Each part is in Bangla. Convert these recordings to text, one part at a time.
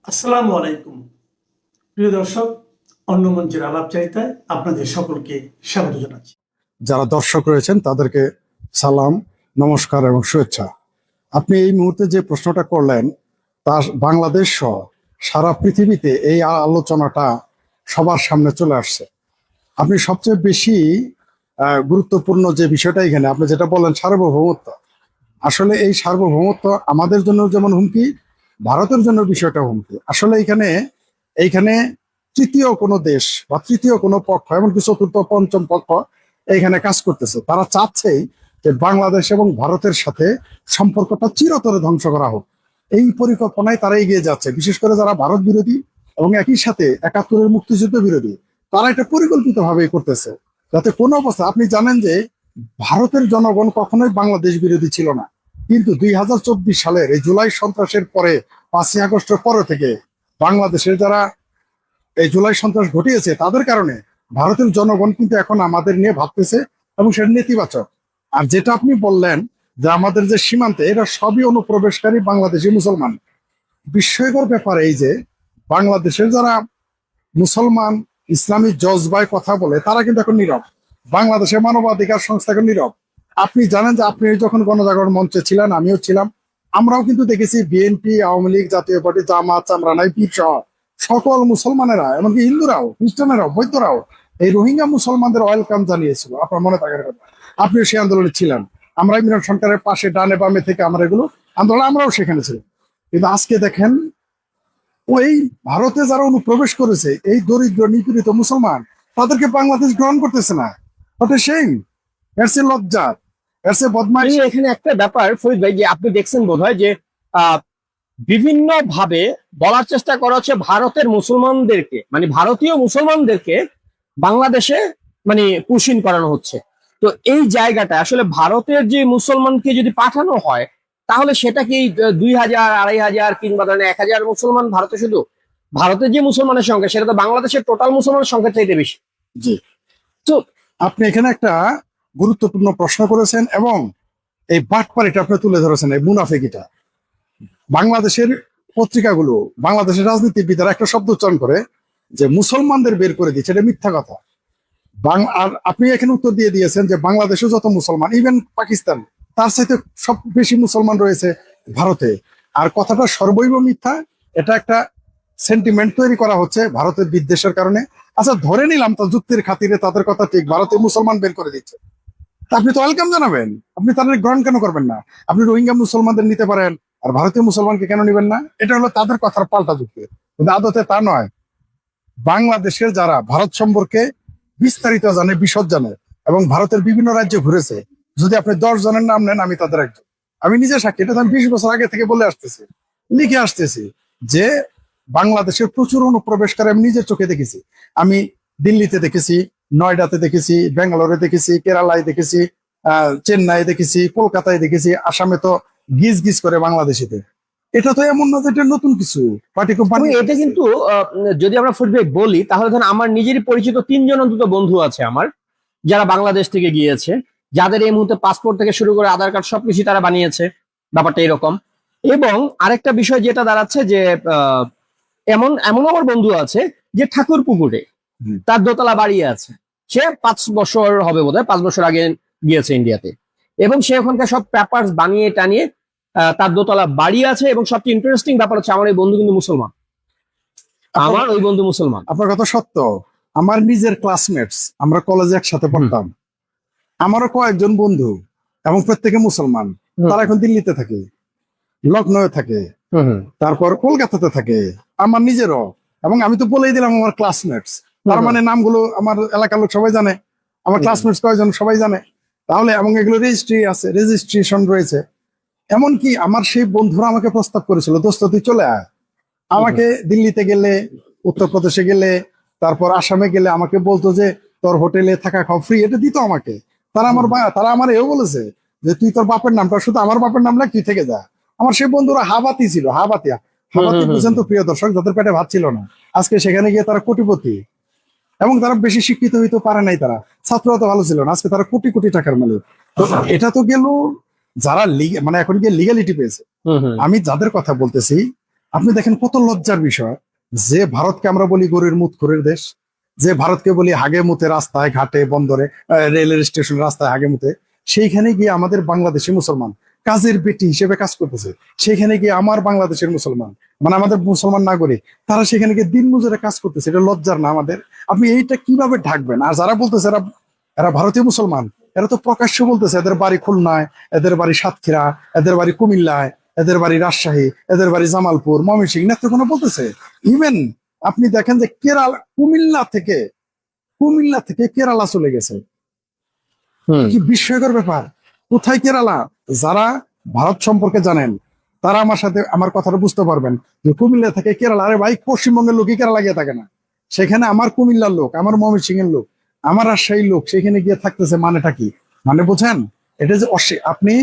আসসালামু আলাইকুম প্রিয় দর্শক, অন্য মঞ্চের আলাপচারিতায় আপনাদের সকলকে স্বাগত জানাচ্ছি। যারা দর্শক রয়েছেন তাদেরকে সালাম, নমস্কার এবং শুভেচ্ছা। আপনি এই মুহূর্তে যে প্রশ্নটা করলেন তা বাংলাদেশ সহ সারা পৃথিবীতে এই আলোচনাটা সবার সামনে চলে আসছে। আপনি সবচেয়ে বেশি গুরুত্বপূর্ণ যে বিষয়টা এখানে আপনি যেটা বললেন সার্বভৌমত্ব, আসলে এই সার্বভৌমত্ব আমাদের জন্য যেমন হুমকি, ভারতের জন্য বিষয়টা হুমকি। আসলে এইখানে তৃতীয় কোনো দেশ বা তৃতীয় কোনো পক্ষ, এমনকি চতুর্থ পঞ্চম পক্ষ এইখানে কাজ করতেছে। তারা চাচ্ছেই যে বাংলাদেশ এবং ভারতের সাথে সম্পর্কটা চিরতরে ধ্বংস করা হোক। এই পরিকল্পনায় তারা এগিয়ে যাচ্ছে, বিশেষ করে যারা ভারত বিরোধী এবং একই সাথে ৭১-এর মুক্তিযুদ্ধ বিরোধী, তারা এটা পরিকল্পিতভাবেই করতেছে যাতে কোনো অবস্থা। আপনি জানেন যে ভারতের জনগণ কখনোই বাংলাদেশ বিরোধী ছিল না, কিন্তু ২০২৪ সালের এই জুলাই সন্ত্রাসের পরে, ৫ই আগস্টের পরে থেকে বাংলাদেশের যারা এই জুলাই সন্ত্রাস ঘটিয়েছে তাদের কারণে ভারতের জনগণ কিন্তু এখন আমাদের নিয়ে ভাবতেছে এবং সেটা নেতিবাচক। আর যেটা আপনি বললেন যে আমাদের যে সীমান্তে, এরা সবই অনুপ্রবেশকারী বাংলাদেশি মুসলমান। বিস্ময়কর ব্যাপার এই যে বাংলাদেশের যারা মুসলমান ইসলামী জজবায় কথা বলে তারা কিন্তু এখন নীরব, বাংলাদেশের মানবাধিকার সংস্থা এখন নীরব। আপনি জানেন যে আপনি যখন গণজাগরণ মঞ্চে ছিলেন, আমিও ছিলাম, আমরাও কিন্তু দেখেছি বিএনপি, আওয়ামী লীগ, জাতীয় পার্টি, জামাত, চামরানাই, পীর সহ সকল মুসলমানেরা, এমনকি হিন্দুরাও, খ্রিস্টানেরাও, বৌদ্ধরাও এই রোহিঙ্গা মুসলমানদের ওয়েলকাম জানিয়েছিল। আপনার মনে থাকার কথা, আপনিও সেই আন্দোলনে ছিলেন। আমরা ইমরান সরকারের পাশে ডানে বামে থেকে আমরা এগুলো আন্দোলন, আমরাও সেখানে ছিলাম। কিন্তু আজকে দেখেন ওই ভারতে যারা অনুপ্রবেশ করেছে, এই দরিদ্র নিপীড়িত মুসলমান, তাদেরকে বাংলাদেশ গ্রহণ করতেছে না। ওটা সেই এর চেয়ে লজ্জা, এর চেয়ে বদমাইশ। এখানে একটা ব্যাপার ফরিদ ভাই, যে আপনি দেখছেন বোধহয় যে বিভিন্ন ভাবে বলার চেষ্টা করা হচ্ছে ভারতের মুসলমানদেরকে, মানে ভারতীয় মুসলমানদেরকে বাংলাদেশে মানে পুশিন করানো হচ্ছে। তো এই জায়গাটা আসলে ভারতের যে মুসলমানকে যদি পাঠানো হয় তাহলে সেটা কি ২,০০০, ২,৫০০ কিংবা ধরেন ১,০০০ মুসলমান ভারতে? শুধু ভারতের যে মুসলমানের সংখ্যা সেটা তো বাংলাদেশের টোটাল মুসলমানের সংখ্যা চাইতে বেশি। জি, তো আপনি এখানে একটা গুরুত্বপূর্ণ প্রশ্ন করেছেন এবং এই বাটপাড়িটা আপনি তুলে ধরেছেন, এই মুনাফিকিটা। বাংলাদেশের পত্রিকাগুলো, বাংলাদেশের রাজনীতিবিদরা একটা শব্দ উচ্চারণ করে যে মুসলমানদের বের করে দিচ্ছে, এটা মিথ্যা কথা। আর আপনি এখানে উত্তর দিয়ে দিয়েছেন যে বাংলাদেশে যত মুসলমান, ইভেন পাকিস্তান, তার চাইতে সব বেশি মুসলমান রয়েছে ভারতে। আর কথাটা সর্বৈব মিথ্যা। এটা একটা সেন্টিমেন্ট তৈরি করা হচ্ছে ভারতের বিদ্বেষের কারণে। আচ্ছা, ধরে নিলাম তো যুক্তির খাতিরে তাদের কথা ঠিক, ভারতে মুসলমান বের করে দিচ্ছে, তা আপনি তো ওয়েলকাম জানাবেন, আপনি তাদের গ্রহণ কেন করবেন না? আপনি রোহিঙ্গা মুসলমানদের নিতে পারেন, আর ভারতীয় মুসলমানকে কেন নিবেন না? এটা হলো তাদের কথার পাল্টা যুক্তি, কিন্তু আদতে তা নয়। বাংলাদেশের যারা ভারত সম্পর্কে বিস্তারিত জানে, বিশদ জানে এবং ভারতের বিভিন্ন রাজ্যে ঘুরেছে, যদি আপনি ১০ জনের নাম নেন, আমি তাদের একজন। আমি নিজে সাক্ষী, এটা তো আমি ২০ বছর আগে থেকে বলে আসতেছি, লিখে আসতেছি যে বাংলাদেশের প্রচুর অনুপ্রবেশকারী আমি নিজের চোখে দেখেছি। আমি দিল্লিতে দেখেছি, নয়ডাতে দেখেছি, ব্যাঙ্গালোরে দেখেছি, কেরালায় দেখেছি, চেন্নাই দেখেছি, কলকাতায় দেখেছি, আসামে তো গিজ গিজ করে বাংলাদেশিতে। এটা তো এমন না যে এটা নতুন কিছু পার্টি কোম্পানি। এটা কিন্তু যদি আমরা ফরিদ ভাই বলি তাহলে ধরেন আমার নিজেরই পরিচিত ৩ জন অন্তত বন্ধু আছে আমার, যারা বাংলাদেশ থেকে গিয়েছে, যাদের এই মুহূর্তে পাসপোর্ট থেকে শুরু করে আধার কার্ড সবকিছু তারা বানিয়েছে। ব্যাপারটা এরকম। এবং আরেকটা বিষয় যেটা দাঁড়াচ্ছে যে এমন এমন আমার বন্ধু আছে যে ঠাকুর পুকুরে তার দোতলা বাড়ি আছে। সে ৫ বছর হবে বোধহয়, ৫ বছর আগে গিয়েছে ইন্ডিয়াতে, এবং সে ওখানকার সব পেপার বানিয়ে টানিয়ে তার দোতলা বাড়ি আছে। এবং সবচেয়ে ইন্টারেস্টিং ব্যাপার হচ্ছে আমার এই বন্ধু কিন্তু মুসলমান, আমার ওই বন্ধু মুসলমান। আপনার কথা সত্য। আমার নিজের ক্লাসমেটস, আমরা কলেজে একসাথে পড়তাম, আমারও কয়েকজন বন্ধু এবং প্রত্যেকে মুসলমান। তারা এখন দিল্লিতে থাকে, লখনৌ থাকে, তারপর কলকাতাতে থাকে, আমার নিজেরও। এবং আমি তো বলেই দিলাম আমার ক্লাসমেটস, তার মানে নামগুলো আমার এলাকার লোক সবাই জানে, আমার ক্লাসমেটস কয়েকজন সবাই জানে। তাহলে এবং এগুলো রেজিস্ট্রি আছে, রেজিস্ট্রেশন রয়েছে। এমনকি আমার সেই বন্ধুরা আমাকে প্রস্তাব করেছিল, দোস্ত তুই চলে আয়। আমাকে দিল্লিতে গেলে, উত্তরপ্রদেশে গেলে, তারপর আসামে গেলে আমাকে বলতো যে তোর হোটেলে থাকা খাওয়া ফ্রি, এটা দিত আমাকে। তারা আমার এও বলেছে যে তুই তোর বাপের নামটা শুধু আমার বাপের নাম লাগ, তুই থেকে যা। আমার সেই বন্ধুরা হাবাতি ছিল, হাবাতি বুঝেন তো প্রিয় দর্শক, যাদের পেটে ভাত ছিল না, আজকে সেখানে গিয়ে তারা কোটিপতি। এবং তারা বেশি শিক্ষিত হইতে পারে নাই, তারা ছাত্ররা তো ভালো ছিল না, আজকে তারা কোটি কোটি টাকার মালিক। তো এটা তো গেল যারা মানে এখন গিয়ে লিগ্যালিটি পেয়েছে। আমি যাদের কথা বলতেছি আপনি দেখেন কত লজ্জার বিষয় যে ভারতকে আমরা বলি গরুর মুতখোরের দেশ, যে ভারতকে বলি হাগে মুতে রাস্তায় ঘাটে বন্দরে রেলের স্টেশন রাস্তায় হাগে মুতে, সেইখানে গিয়ে আমাদের বাংলাদেশি মুসলমান কাজের বেটি হিসেবে কাজ করতেছে। সেখানে গিয়ে আমার বাংলাদেশের মুসলমান মানে আমাদের মুসলমান নাগরিক তারা সেখানে গিয়ে দিন মজুরে কাজ করতেছে। এটা লজ্জার না আমাদের? আপনি এইটা কিভাবে ঢাকবেন? আর যারা বলতেছে এরা এরা ভারতীয় মুসলমান, এরা তো প্রকাশ্য বলতেছে এদের বাড়ি খুলনায়, এদের বাড়ি সাতক্ষীরা, এদের বাড়ি কুমিল্লায়, এদের বাড়ি রাজশাহী, এদের বাড়ি জামালপুর, ময়মনসিংহ, নেত্রকোনা বলতেছে। ইভেন আপনি দেখেন যে কেরালা, কুমিল্লা থেকে কেরালা চলে গেছে। কি বিস্ময়কর ব্যাপার! কোথায় কেরালা? যারা ভারত সম্পর্কে জানেন তারা আমার সাথে আমার কথাটা বুঝতে পারবেন যে কুমিল্লা থেকে কেরালা, আরে ভাই পশ্চিমবঙ্গের লোকই কেরালা গিয়ে থাকে না। সেখানে আমার কুমিল্লার লোক, আমার ময়মনসিংহের লোক, আমার রাজশাহীর লোক সেখানে গিয়ে থাকতেছে। মানেটা কি? মানে বোঝেন? এটা যে আপনি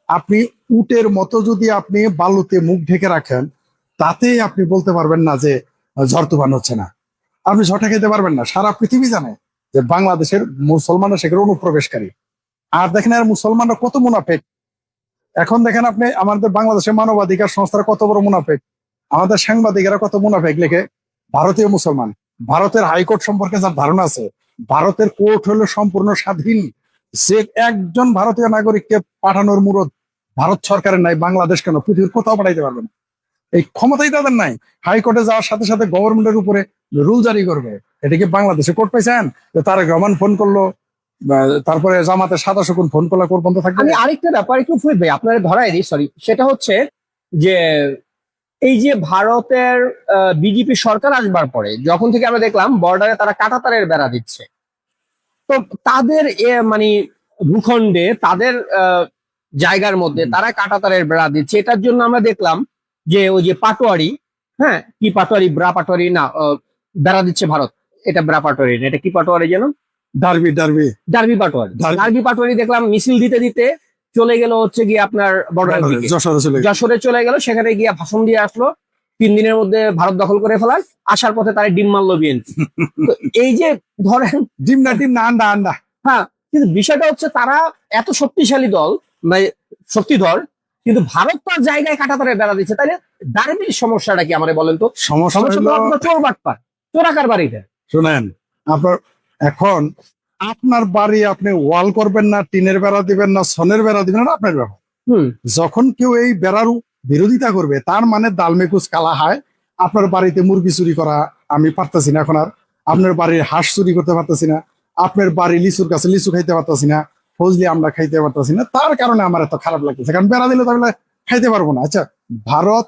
আপনি উটের মতো যদি আপনি বালুতে মুখ ঢেকে রাখেন, তাতে আপনি বলতে পারবেন না যে ঝড় তুফান হচ্ছে না। আপনি ঝড়টা খেতে পারবেন না। সারা পৃথিবী জানে যে বাংলাদেশের মুসলমানরা সেখানে অনুপ্রবেশকারী। আর দেখেন আর মুসলমানরা কত মুনাফেক। এখন দেখেন আপনি আমাদের বাংলাদেশের মানবাধিকার সংস্থার কত বড় মুনাফেক, আমাদের সাংবাদিকেরা কত মুনাফেক লেখে। ভারতীয় মুসলমান, ভারতের হাইকোর্ট সম্পর্কে যার ধারণা আছে, ভারতের কোর্ট হলো সম্পূর্ণ স্বাধীন। যে একজন ভারতীয় নাগরিককে পাঠানোর মুরত ভারত সরকারের নাই, বাংলাদেশ কেন পৃথিবীর কোথাও পাঠাইতে পারবে না। এই ক্ষমতাই তাদের নাই। হাইকোর্টে যাওয়ার সাথে সাথে গভর্নমেন্টের উপরে রুল জারি করবে। এটা কি বাংলাদেশে কোর্ট পাইছেন? তারেক রহমান ফোন করলো, তারপরে জামাতের 27 ফোন করলে কোর্ট বন্ধ থাকবে? আমি আরেকটা ব্যাপার একটু ফুয়েদ ভাই আপনার ধরাই দিই, সরি, সেটা হচ্ছে যে এই যে ভারতের বিজেপি সরকার আসবার পরে যখন থেকে আমরা দেখলাম বর্ডারে তারা কাঁটাতারের বেড়া দিচ্ছে, তো তাদের মানে ভূখণ্ডে তাদের জায়গার মধ্যে তারা কাঁটাতারের বেড়া দিচ্ছে। এটার জন্য আমরা দেখলাম যে ওই যে পাটোয়ারি, হ্যাঁ কি পাটোয়ারি, ব্রা পাটোয়ারি না, বেড়া দিচ্ছে ভারত। এটা ব্রা পাটোয়ারি না, এটা কি পাটোয়ারি যেন, ডার্বি ডার্বি পাটোয়ারি। ডার্বি পাটোয়ারি দেখলাম মিছিল দিতে দিতে চলে গেল হচ্ছে গিয়ে আপনার বর্ডারের দিকে, যশোরে চলে গেল। সেখানে গিয়ে ভাষণ দিয়ে আসলো 3 দিনের মধ্যে ভারত দখল করে ফেলার। আসার পথে তারা ডিম মারলো বিএনপি। তো এই যে ধরেন ডিম না আন্ডা আন্ডা। হ্যাঁ, কিন্তু বিষয়টা হচ্ছে তারা এত শক্তিশালী দল, মানে শক্তিধর, কিন্তু ভারত তার জায়গায় কাঁটাতারে বেড়া দিচ্ছে। তাই ডার্বির সমস্যাটা কি আমারে বলেন তো? সমস্যা হলো চোর বাটপার, চোরাকার বাড়িতে। শুনেন, আপনার এখন আপনার বাড়ি আপনি ওয়াল করবেন না, টিনের বেড়া দিবেন না, সনের বেড়া দিবেন না, আপনার ব্যাপার। যখন কেউ এই বেড়ার বিরোধিতা করবে তার মানে দালমেকুচ কালা হয়। আপনার বাড়িতে মুরগি চুরি করা আমি পারতেছি না এখন আর, আপনার বাড়ির হাঁস চুরি করতে পারতেছি না, আপনার বাড়ি লিচুর কাছে লিচু খাইতে পারতেছি না, ফজলি আমরা খাইতে পারতেছি না। তার কারণে আমার এত খারাপ লাগতেছে, কারণ বেড়া দিলে তাহলে খাইতে পারবো না। আচ্ছা, ভারত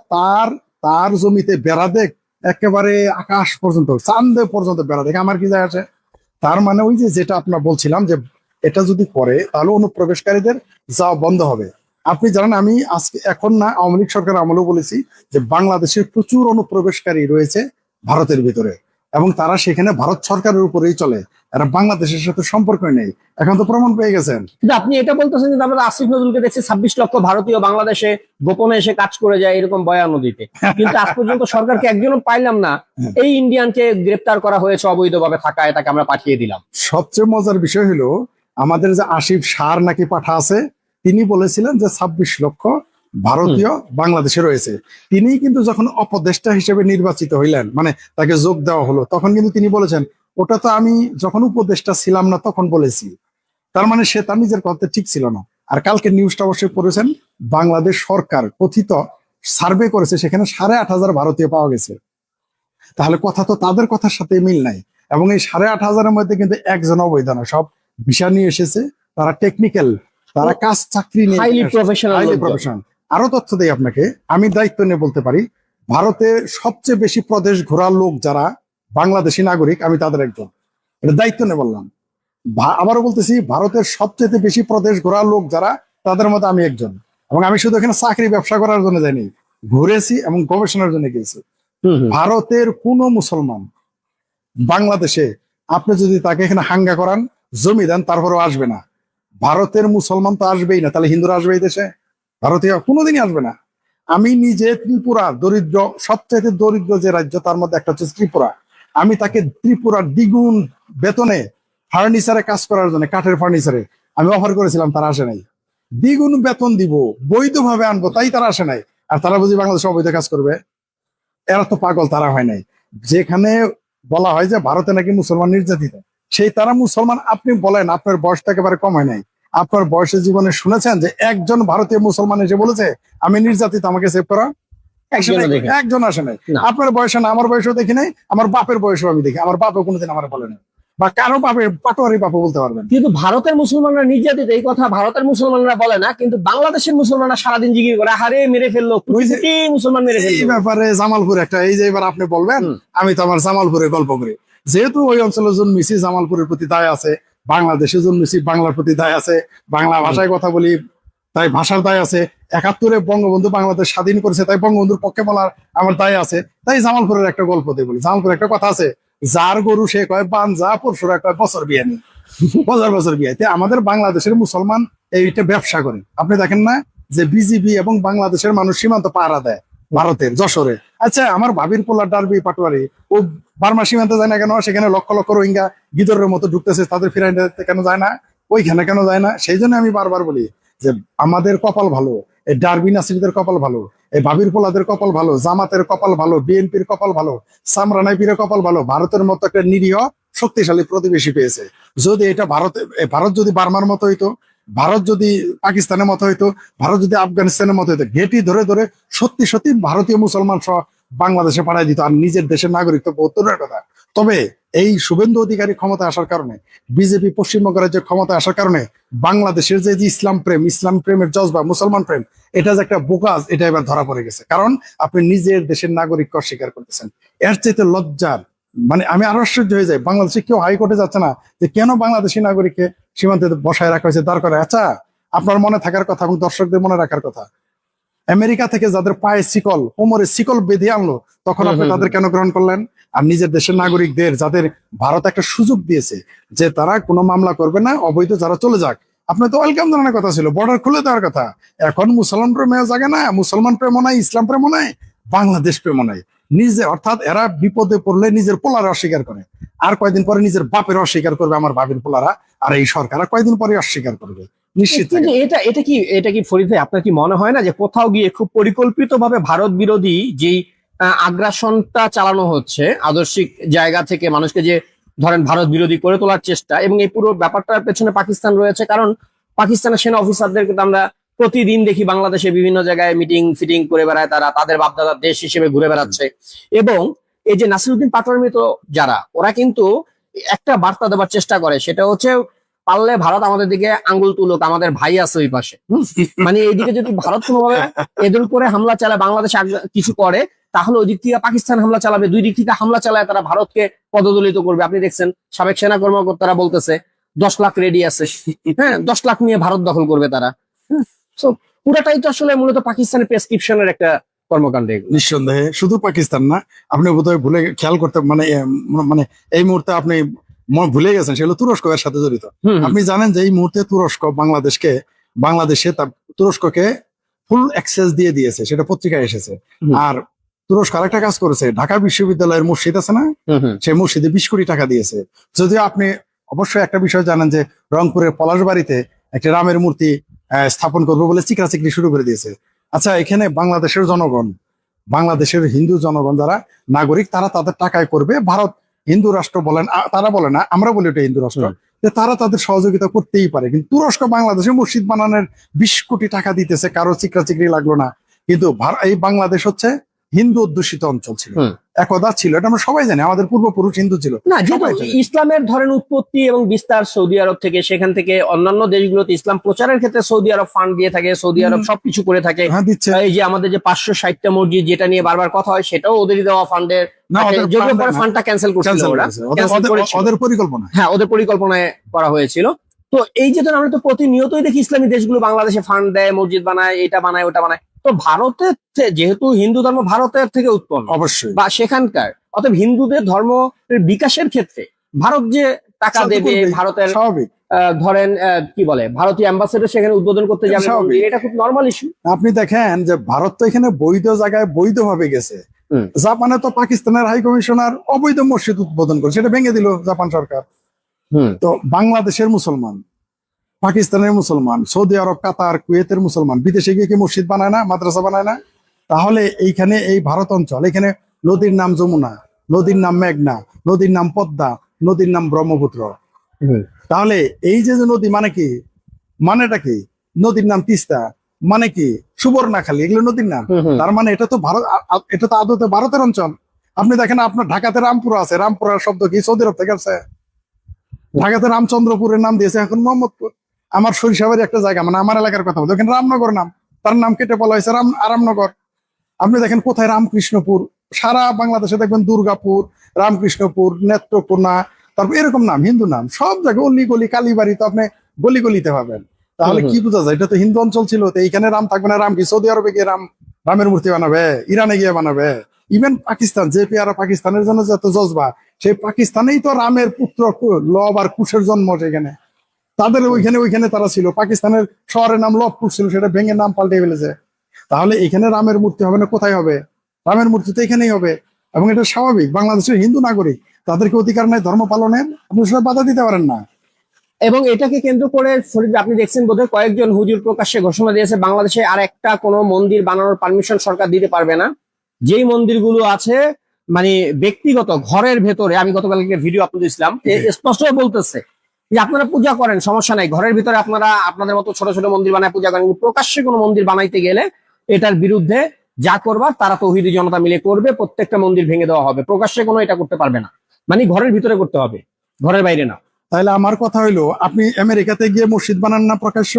তার জমিতে বেড়া দেখ, একেবারে আকাশ পর্যন্ত, চাঁদে পর্যন্ত বেড়া দেখ, আমার কি যায় আছে? তার মানে ওই যেটা আপনার বলছিলাম যে এটা যদি করে তাহলে অনুপ্রবেশকারীদের যাওয়া বন্ধ হবে। আপনি জানেন আমি আজকে এখন না, আওয়ামী লীগ সরকার আমলেও বলেছি যে বাংলাদেশের প্রচুর অনুপ্রবেশকারী রয়েছে ভারতের ভিতরে, এবং তারা সেখানে ভারত সরকারের উপরেই চলে, এরা বাংলাদেশের সাথে সম্পর্ক নেই। এখন তো প্রমাণ পেয়ে গেছেন। কিন্তু আপনি এটা বলতেছেন যে আমরা আসিফ নজরুলকে দেখছি 26 লক্ষ ভারতীয় বাংলাদেশে গোপনে এসে কাজ করে যায় এরকম বয়ানও দিতে, কিন্তু আজ পর্যন্ত সরকারকে একজনও পাইলাম না এই ইন্ডিয়ানকে গ্রেপ্তার করা হয়েছে অবৈধভাবে থাকায়, তাকে আমরা পাঠিয়ে দিলাম। সবচেয়ে মজার বিষয় হলো আমাদের যে আসিফ সার নাকি পাঠা আছে, তিনি বলেছিলেন যে 26 লক্ষ ভারতীয় বাংলাদেশে রয়েছে। তিনি কিন্তু যখন উপদেষ্টা হিসেবে নির্বাচিত হইলেন, মানে তাকে যোগ দেওয়া হলো, তখন কিন্তু তিনি বলেছেন ওটা তো আমি যখন উপদেষ্টা ছিলাম না তখন বলেছি। তার মানে সে তার নিজের কথা ঠিক ছিল না। আর কালকে নিউজটা অবশ্যই পড়েছেন, বাংলাদেশ সরকার কথিত সার্ভে করেছে, সেখানে 8,500 ভারতীয় পাওয়া গেছে। তাহলে কথা তো তাদের কথার সাথে মিল নাই। এবং এই 8,500-এর মধ্যে কিন্তু একজন অবৈধ না, সব ভিসা নিয়ে এসেছে, তারা টেকনিক্যাল, তারা কাজ চাকরি নিয়ে হাইলি প্রফেশনাল। আরো তথ্য দেই আপনাকে, আমি দায়িত্ব নিয়ে বলতে পারি, ভারতে সবচেয়ে বেশি প্রদেশ ঘোরার লোক যারা বাংলাদেশি নাগরিক, আমি তাদের একজন। এটা দায়িত্ব নিয়ে বললাম। আবারও বলতেছি, ভারতের সবচেয়ে বেশি প্রদেশ ঘোরার লোক যারা, তাদের মধ্যে আমি একজন। এবং আমি শুধু এখানে চাকরি ব্যবসা করার জন্য যাইনি, ঘুরেছি এবং গবেষণার জন্য গেছি। ভারতের কোন মুসলমান বাংলাদেশে আপনি যদি তাকে এখানে হাঙ্গা করান, জমি দেন, তারপরেও আসবে না। ভারতের মুসলমান তো আসবেই না, তাহলে হিন্দুরা আসবে এই দেশে? ভারতীয় কোনোদিনই আসবে না। আমি নিজে ত্রিপুরা দরিদ্র, সবচেয়ে দরিদ্র যে রাজ্য তার মধ্যে একটা হচ্ছে ত্রিপুরা, আমি তাকে ত্রিপুরার দ্বিগুণ বেতনে ফার্নিচারে কাজ করার জন্য, কাঠের ফার্নিচারে আমি অফার করেছিলাম, তারা আসে নাই। দ্বিগুণ বেতন দিব, বৈধভাবে আনবো, তাই তারা আসে নাই। আর তারা বুঝি বাংলাদেশে অবৈধ কাজ করবে? এরা তো পাগল তারা হয় নাই। যেখানে বলা হয় যে ভারতে নাকি মুসলমান নির্যাতিত, সেই তারা মুসলমান। আপনি বলেন আপনার বয়স তো একেবারে কম হয় নাই, আপনার বয়সের জীবনে শুনেছেন যে একজন ভারতীয় মুসলমান এসে বলেছে আমি নির্যাতিত, আমাকে সেভ করা? একজনও দেখে একজন আসে নাই। না। আপনার বয়সে না, আমার বয়সেও দেখি নাই, আমার বাপের বয়সেও আমি দেখি, আমার বাপও কোনোদিন আমার বলে নাই, বা কারো বাপের পাটোয়ারি বাপও বলতে পারবেন। কিন্তু ভারতের মুসলমানরা নির্যাতিত এই কথা ভারতের মুসলমানরা বলে না, কিন্তু বাংলাদেশের মুসলমানরা সারাদিন জিগির করে হারে মেরে ফেললো, কোটি কোটি মুসলমান মেরে এই ফেললো। ব্যাপারে জামালপুর একটা, এই যে এবার আপনি বলবেন, আমি তো আমার জামালপুরের গল্প করি, যেহেতু ওই অঞ্চলে জন্মেছি জামালপুরের প্রতি দায় আছে, বাংলাদেশে জন্মেছি বাংলার প্রতি দায় আছে, বাংলা ভাষায় কথা বলি তাই ভাষার দায় আছে, 71-এ বঙ্গবন্ধু বাংলাদেশ স্বাধীন করেছে তাই বঙ্গবন্ধুর পক্ষে বলার আমার দায় আছে। তাই জামালপুরের একটা গল্প দিয়ে বলি। জামালপুরের একটা কথা আছে, যার গরু সে কয় বানজা, পরশুরা কয় বছর বিয়ে নেই, বছর বছর বিয়ে। আমাদের বাংলাদেশের মুসলমান এইটা ব্যবসা করে। আপনি দেখেন না যে বিজিবি এবং বাংলাদেশের মানুষ সীমান্ত পাহারা দেয় ভারতের যশোরে। আচ্ছা, আমার ভাবির পোলার ডারবি পাটোয়ারি ও বার্মা সীমান্তে যায় না কেন? সেখানে লক্ষ লক্ষ রোহিঙ্গা গিদরের মতো ঢুকতেছে, তাদের ফিরাই দিতে কেন যায় না? ওইখানে কেন যায় না? সেই জন্য আমি বারবার বলি যে আমাদের কপাল ভালো, এই ডারবি নাসিরদের কপাল ভালো, এই ভাবির পোলাদের কপাল ভালো, জামাতের কপাল ভালো, বিএনপির কপাল ভালো, সামরানাইপির কপাল ভালো, ভারতের মতো একটা নিরীহ শক্তিশালী প্রতিবেশী পেয়েছে। যদি এটা ভারত যদি বার্মার মতো হইতো, ভারত যদি পাকিস্তানের মতো হইতো, ভারত যদি আফগানিস্তানের মতো হইতো, ঘেটি ধরে ধরে সত্যি সত্যি ভারতীয় মুসলমান সহ বাংলাদেশে পাঠাই দিত, আর নিজের দেশের নাগরিক তো বহুত দূরের কথা। তবে এই শুভেন্দু অধিকারী ক্ষমতা আসার কারণে, বিজেপি পশ্চিমবঙ্গ রাজ্যের ক্ষমতা আসার কারণে বাংলাদেশের যে ইসলাম প্রেমের জজবা, মুসলমান প্রেম, এটা যে একটা বোকাজ, এটা এবার ধরা পড়ে গেছে। কারণ আপনি নিজের দেশের নাগরিককে অস্বীকার করতেছেন। এর চাইতে লজ্জার, মানে আমি আরো আশ্চর্য হয়ে যাই, বাংলাদেশে কেউ হাইকোর্টে যাচ্ছে না যে কেন বাংলাদেশি নাগরিককে সীমান্তে বসায় রাখা হয়েছে, দাঁড় করে। আচ্ছা, আপনার মনে থাকার কথা এবং দর্শকদের মনে রাখার কথা, আমেরিকা থেকে যাদের পায়ে শিকল, কোমরে শিকল বেঁধে আনলো, তখন আপনি তাদের কেন গ্রহণ করলেন? আর নিজের দেশের নাগরিকদের যাদের ভারত একটা সুযোগ দিয়েছে যে তারা কোনো মামলা করবে না, অবৈধ যারা চলে যাক, আপনার তো ওয়েলকাম জানানোর কথা ছিল, বর্ডার খুলে দেওয়ার কথা। এখন মুসলমান প্রেমেও জাগে না, মুসলমান প্রেমও নাই, ইসলাম প্রেমও নাই, বাংলাদেশ প্রেমও নাই। নিজে, অর্থাৎ এরা বিপদে পড়লে নিজের পোলারা অস্বীকার করে, আর কয়দিন পরে নিজের বাপের অস্বীকার করবে, আমার বাপের পোলারা, আর এই সরকার আর কয়দিন পরে অস্বীকার করবে, নিশ্চিত। কিন্তু এটা কি ফরিদ ভাই, আপনার কি মনে হয় না যে কোথাও গিয়ে খুব পরিকল্পিতভাবে ভারত বিরোধী যেই আগ্রাসনটা চালানো হচ্ছে আদর্শিক জায়গা থেকে, মানুষকে যে ধরেন ভারত বিরোধী করে তোলার চেষ্টা, এবং এই পুরো ব্যাপারটার পেছনে পাকিস্তান রয়েছে? কারণ পাকিস্তানের সেনা অফিসারদেরকে তো আমরা প্রতিদিন দেখি বাংলাদেশে বিভিন্ন জায়গায় মিটিং ফিটিং করে বেড়ায়, তারা তাদের বাপদাদার দেশ হিসেবে ঘুরে বেড়াচ্ছে। এবং এই যে নাসিরউদ্দিন পাটোয়ারির মতো যারা, ওরা কিন্তু একটা বার্তা দেওয়ার চেষ্টা করে, সেটা হচ্ছে পারলে ভারত আমাদের দিকে আঙ্গুল তুলুক, আমাদের ভাই আছে ওই পাশে। মানে এইদিকে যদি ভারত কোনোভাবে এদের করে হামলা চালায়, বাংলাদেশ কিছু করে, তাহলে ওই দিক থেকে পাকিস্তান হামলা চালাবে, দুই দিক থেকে হামলা চালায় তারা ভারতকে পদদলিত করবে। আপনি দেখছেন সাবেক সেনা কর্মকর্তারা বলতেছে 10 লাখ রেডি আছে, হ্যাঁ 10 লাখ নিয়ে ভারত দখল করবে তারা। পুরাটাই তো আসলে মূলত পাকিস্তানের প্রেসক্রিপশনের একটা কর্মকাণ্ড। নিঃসন্দেহে শুধু পাকিস্তান না, আপনি বোধহয় ভুলে খেয়াল করতে, মানে এই মুহূর্তে আপনি ভুলে গেছেন, সেগুলো তুরস্ক এর সাথে জড়িত। আপনি জানেন যে এই মুহূর্তে তুরস্ক বাংলাদেশে তুরস্ককে ফুল অ্যাক্সেস দিয়ে দিয়েছে, সেটা পত্রিকায় এসেছে। আর তুরস্ক আরেকটা কাজ করেছে, ঢাকা বিশ্ববিদ্যালয়ের মসজিদ আছে না, সেই মসজিদে 20 কোটি টাকা দিয়েছে। যদিও আপনি অবশ্যই একটা বিষয় জানেন যে রংপুরের পলাশবাড়িতে একটা রামের মূর্তি স্থাপন করবে বলে চিকরাচিকরি শুরু করে দিয়েছে। আচ্ছা, এখানে বাংলাদেশের জনগণ, বাংলাদেশের হিন্দু জনগণ যারা নাগরিক, তারা তাদের টাকায় করবে। ভারত হিন্দু রাষ্ট্র বলেন, তারা বলে না, আমরা বলি ওটা হিন্দু রাষ্ট্র, যে তারা তাদের সহযোগিতা করতেই পারে। কিন্তু তুরস্ক বাংলাদেশে মসজিদ বানানোর 20 কোটি টাকা দিতেছে, কারো চিকরাচিকরি লাগলো না। কিন্তু এই বাংলাদেশ হচ্ছে হিন্দু অধ্যুষিত অঞ্চল ছিল, একদা ছিল, এটা আমরা সবাই জানি, আমাদের পূর্বপুরুষ হিন্দু ছিল না। যেহেতু ইসলামের ধরেন উৎপত্তি এবং বিস্তার সৌদি আরব থেকে, সেখান থেকে অন্যান্য দেশগুলোতে ইসলাম প্রচারের ক্ষেত্রে সৌদি আরব ফান্ড দিয়ে থাকে, সৌদি আরব সবকিছু করে থাকে। এই যে আমাদের যে 560টা মসজিদ যেটা নিয়ে বারবার কথা হয়, সেটাও ওদেরই দেওয়া ফান্ডের, যদিও পরে ফান্ডটা ক্যান্সেল করছিল ওদের পরিকল্পনা, হ্যাঁ ওদের পরিকল্পনায় করা হয়েছিল। তো এই যে আমরা তো প্রতিনিয়তই দেখি ইসলামী দেশগুলো বাংলাদেশে ফান্ড দেয়, মসজিদ বানায়, এটা বানায়, ওটা বানায়। তো ভারতের যেহেতু হিন্দু ধর্ম ভারতের থেকে উৎপন্ন, অবশ্যই, বা সেখানকার, অতএব হিন্দুদের ধর্ম বিকাশের ক্ষেত্রে ভারত যে টাকা দেবে, ভারতের স্বাভাবিক, ধরেন কি বলে, ভারতীয় অ্যাম্বাসেডর সেখানে উদ্বোধন করতে যাবে, এটা খুব নর্মাল ইস্যু। আপনি দেখেন যে ভারত তো এখানে বৈধ জায়গায় বৈধভাবে গেছে। জাপানে তো পাকিস্তানের হাই কমিশনার অবৈধ মসজিদ উদ্বোধন করে, সেটা ভেঙে দিল জাপান সরকার। তো বাংলাদেশের মুসলমান, পাকিস্তানের মুসলমান, সৌদি আরব, কাতার, কুয়েতের মুসলমান বিদেশে গিয়ে কি মসজিদ বানায় না, মাদ্রাসা বানায় না? তাহলে এইখানে এই ভারত অঞ্চল, এখানে নদীর নাম যমুনা, নদীর নাম মেঘনা, নদীর নাম পদ্মা, নদীর নাম ব্রহ্মপুত্র। তাহলে এই যে যে নদী মানে কি, মানেটা কি? নদীর নাম তিস্তা মানে কি সুবর্ণাখালী, এগুলো নদীর নাম। তার মানে এটা তো ভারত, এটা তো আদতে ভারতের অঞ্চল। আপনি দেখেন আপনার ঢাকাতে রামপুরা আছে, রামপুরার শব্দ কি সৌদি আরব থেকে আসছে? ঢাকাতে রামচন্দ্রপুরের নাম দিয়েছে এখন মোহাম্মদপুর। আমার সরিষাবাড়ি একটা জায়গা, মানে আমার এলাকার কথা বলতে, ওখানে রামনগর নাম, তার নাম কেটে বলা হয়েছে আরামনগর। আপনি দেখেন কোথায় রামকৃষ্ণপুর, সারা বাংলাদেশে দেখবেন দুর্গাপুর, রামকৃষ্ণপুর, নেত্রকোনা, তারপর এরকম নাম, হিন্দু নাম সব জায়গায়, অলি গলি কালীবাড়ি তো আপনি গলি গলিতে পাবেন। তাহলে কি বোঝা যায়? এটা তো হিন্দু অঞ্চল ছিল, তো এইখানে রাম থাকবে না। রাম কি সৌদি আরবে গিয়ে রামের মূর্তি বানাবে? ইরানে গিয়ে বানাবে? ইভেন পাকিস্তান, যে পেয়ারা পাকিস্তানের জন্য যত জজবা, সেই পাকিস্তানেই তো রামের পুত্র লব আর কুশের জন্ম সেখানে। তাদের ওইখানে তারা ছিল। পাকিস্তানের শহরের নাম লবকুশ ছিল, সেটা ভেঙে নাম পাল্টে ফেলেছে। তাহলে এখানে রামের মূর্তি হবে না, কোথায় হবে? রামের মূর্তি তো এখানেই হবে, এবং এটা স্বাভাবিক। বাংলাদেশের হিন্দু নাগরিক, তাদেরকে অধিকার নাই ধর্ম পালনের, আপনি সেটা বাধা দিতে পারেন না। এবং এটাকে কেন্দ্র করে ফরিদ আপনি দেখছেন বোধহয় কয়েকজন হুজুর প্রকাশ্যে ঘোষণা দিয়েছে বাংলাদেশে আর একটা কোনো মন্দির বানানোর পারমিশন সরকার দিতে পারবে না। যেই মন্দিরগুলো আছে মানে ব্যক্তিগত ঘরের ভেতরে, আমি গতকাল একটা ভিডিও আপলোড দিয়েছিলাম, স্পষ্ট বলতেছে যে আপনারা পূজা করেন, সমস্যা নাই, ঘরের ভিতরে আপনারা আপনাদের মতো ছোট ছোট মন্দির বানায় পূজা করেন, কিন্তু প্রকাশ্যে কোনো মন্দির বানাইতে গেলে এটার বিরুদ্ধে যা করবার তারা তৌহিদি জনতা মিলে করবে, প্রত্যেকটা মন্দির ভেঙে দেওয়া হবে, প্রকাশ্যে কোনো এটা করতে পারবে না, মানে ঘরের ভিতরে করতে হবে, ঘরের বাইরে না। তাহলে আমার কথা হইলো, আপনি আমেরিকাতে গিয়ে মসজিদ বানান না প্রকাশ্য,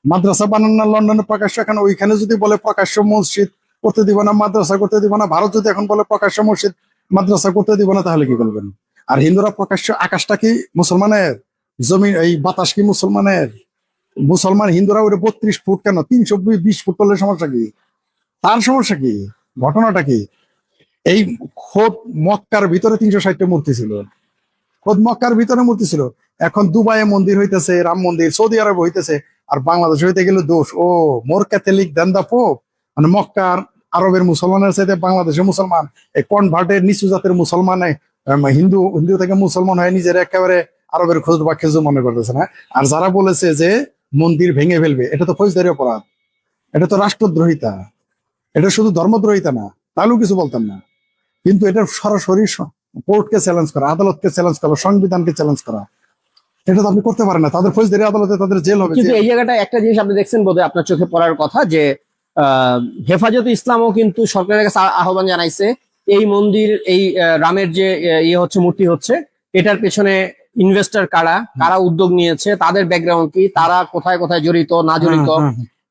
মাদ্রাসা বানান না লন্ডনে প্রকাশ্য, এখন ওইখানে যদি বলে প্রকাশ্য মসজিদ করতে দিব না, মাদ্রাসা করতে দিব না, ভারত যদি এখন বলে প্রকাশ্য মসজিদ মাদ্রাসা করতে দিব না, তাহলে কি করবেন? আর হিন্দুরা প্রকাশ্য, আকাশটা কি মুসলমানের, জমি এই বাতাস কি মুসলমানের? মুসলমান হিন্দুরা ওটা 32 ফুট কেন, 320 ফুট করলে সমস্যা কি? তার সমস্যা কি? ঘটনাটা কি? এই খোদ মক্কার ভিতরে 360টা মূর্তি ছিল, খোদ মক্কার ভিতরে মূর্তি ছিল। এখন দুবাইয়ে মন্দির হইতেছে, রাম মন্দির, সৌদি আরব হইতেছে, আর বাংলাদেশ হইতে গেলে দোষ ও মোর ক্যাথলিক দেন দা পোপ। মানে মক্কার আরবের মুসলমানের সাথে বাংলাদেশের মুসলমান, এই কনভার্টের নিচু জাতের মুসলমানে হিন্দু হিন্দু থেকে মুসলমান হয়ে নিজের একেবারে আরবের খোঁজ বা খেজু মনে করতেছে না। আর যারা বলেছে যে মন্দির ভেঙে ফেলবে, এটা তো ফৌজদারি অপরাধ, এটা তো রাষ্ট্রদ্রোহিতা, এটা শুধু ধর্মদ্রোহিতা না, তাহলেও কিছু বলতেন না। কিন্তু এটা সরাসরি কোর্টকে চ্যালেঞ্জ করা, আদালতকে চ্যালেঞ্জ করা, সংবিধানকে চ্যালেঞ্জ করা, এটা তো আপনি করতে পারেন না। তাদের ফৌজদারি আদালতে তাদের জেল হবে। কিন্তু এই জায়গাটা একটা জিনিস আপনি দেখছেন বোধহয় আপনার চোখে পড়ার কথা, যে হেফাজতে ইসলামও কিন্তু সরকারের কাছে আহ্বান জানাইছে এই মন্দির, এই রামের যে ইয়ে হচ্ছে, মূর্তি হচ্ছে, এটার পেছনে ইনভেস্টর কারা, কারা উদ্যোগ নিয়েছে, তাদের ব্যাকগ্রাউন্ড কি, তারা কোথায় কোথায় জড়িত না জড়িত,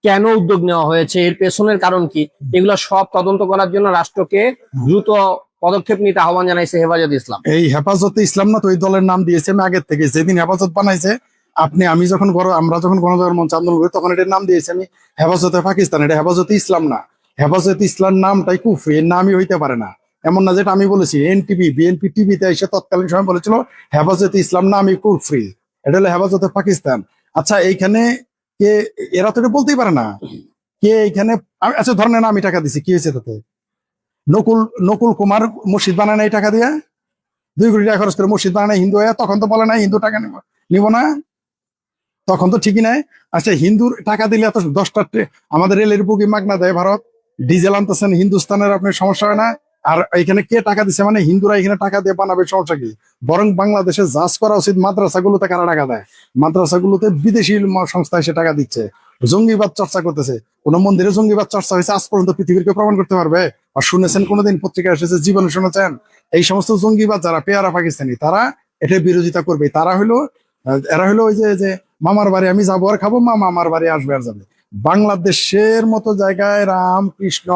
কেন উদ্যোগ নেওয়া হয়েছে, এর পেছনের কারণ কি, এগুলো সব তদন্ত করার জন্য রাষ্ট্রকে দ্রুত পদক্ষেপ নিতে আহ্বান জানাইছে হেফাজতে ইসলাম। এই হেফাজতে ইসলাম না তো এই দলের নাম দিয়েছে আমি আগের থেকে, যেদিন হেফাজত বানাইছে আমি যখন আমরা যখন গণজাগরণ মঞ্চ আন্দোলন করি, তখন এটার নাম দিয়েছি আমি হেফাজতে পাকিস্তান। এটা হেফাজতে ইসলাম না, হেফাজতে ইসলাম নামটাই কুফরি, এর নামই হইতে পারে না। এমন না যেটা আমি বলেছি, এনটিভি বিএনপি টিভিতে এসে তৎকালীন সময় বলেছিল হেফাজতে ইসলাম নামই কুফরি, এটা হলো হেফাজতে পাকিস্তান। আচ্ছা এইখানে কে, এরা তো এটা বলতেই পারে না কে এইখানে। আচ্ছা ধরেন না আমি টাকা দিছি, কি হয়েছে তাতে? নকুল কুমার মসজিদ বানায় না এই টাকা দিয়ে, 2 কোটি টাকা খরচ করে মসজিদ বানায় হিন্দু হয়ে, তখন তো বলে না হিন্দু টাকা নিব না, তখন তো ঠিকই নাই। আচ্ছা হিন্দুর টাকা দিলে এত 10টা আমাদের রেলের বুকি মাগনা দেয় ভারত, ডিজেল আনতেছেন হিন্দুস্তানের, আপনার সমস্যা হয় না? আর এখানে কে টাকা দিচ্ছে, মানে হিন্দুরা এখানে টাকা দিয়ে বানাবে, সমস্যা কি? বরং বাংলাদেশে জাজ করা উচিত মাদ্রাসাগুলোতে কারা টাকা দেয়, মাদ্রাসাগুলোতে বিদেশি সংস্থা এসে টাকা দিচ্ছে, জঙ্গিবাদ চর্চা করতেছে। কোন মন্দিরে জঙ্গিবাদ চর্চা হয়েছে আজ পর্যন্ত পৃথিবীর কেউ প্রমাণ করতে পারবে? আর শুনেছেন কোনোদিন, পত্রিকায় এসেছে, জীবনে শুনেছেন? এই সমস্ত জঙ্গিবাদ যারা পেয়ারা পাকিস্তানি, তারা এটা বিরোধিতা করবে। এরা হলো ওই যে মামার বাড়ি আমি যাবো আর খাবো, মামা আমার বাড়ি আসবে আর যাবে। বাংলাদেশের মতো জায়গায় রাম কৃষ্ণ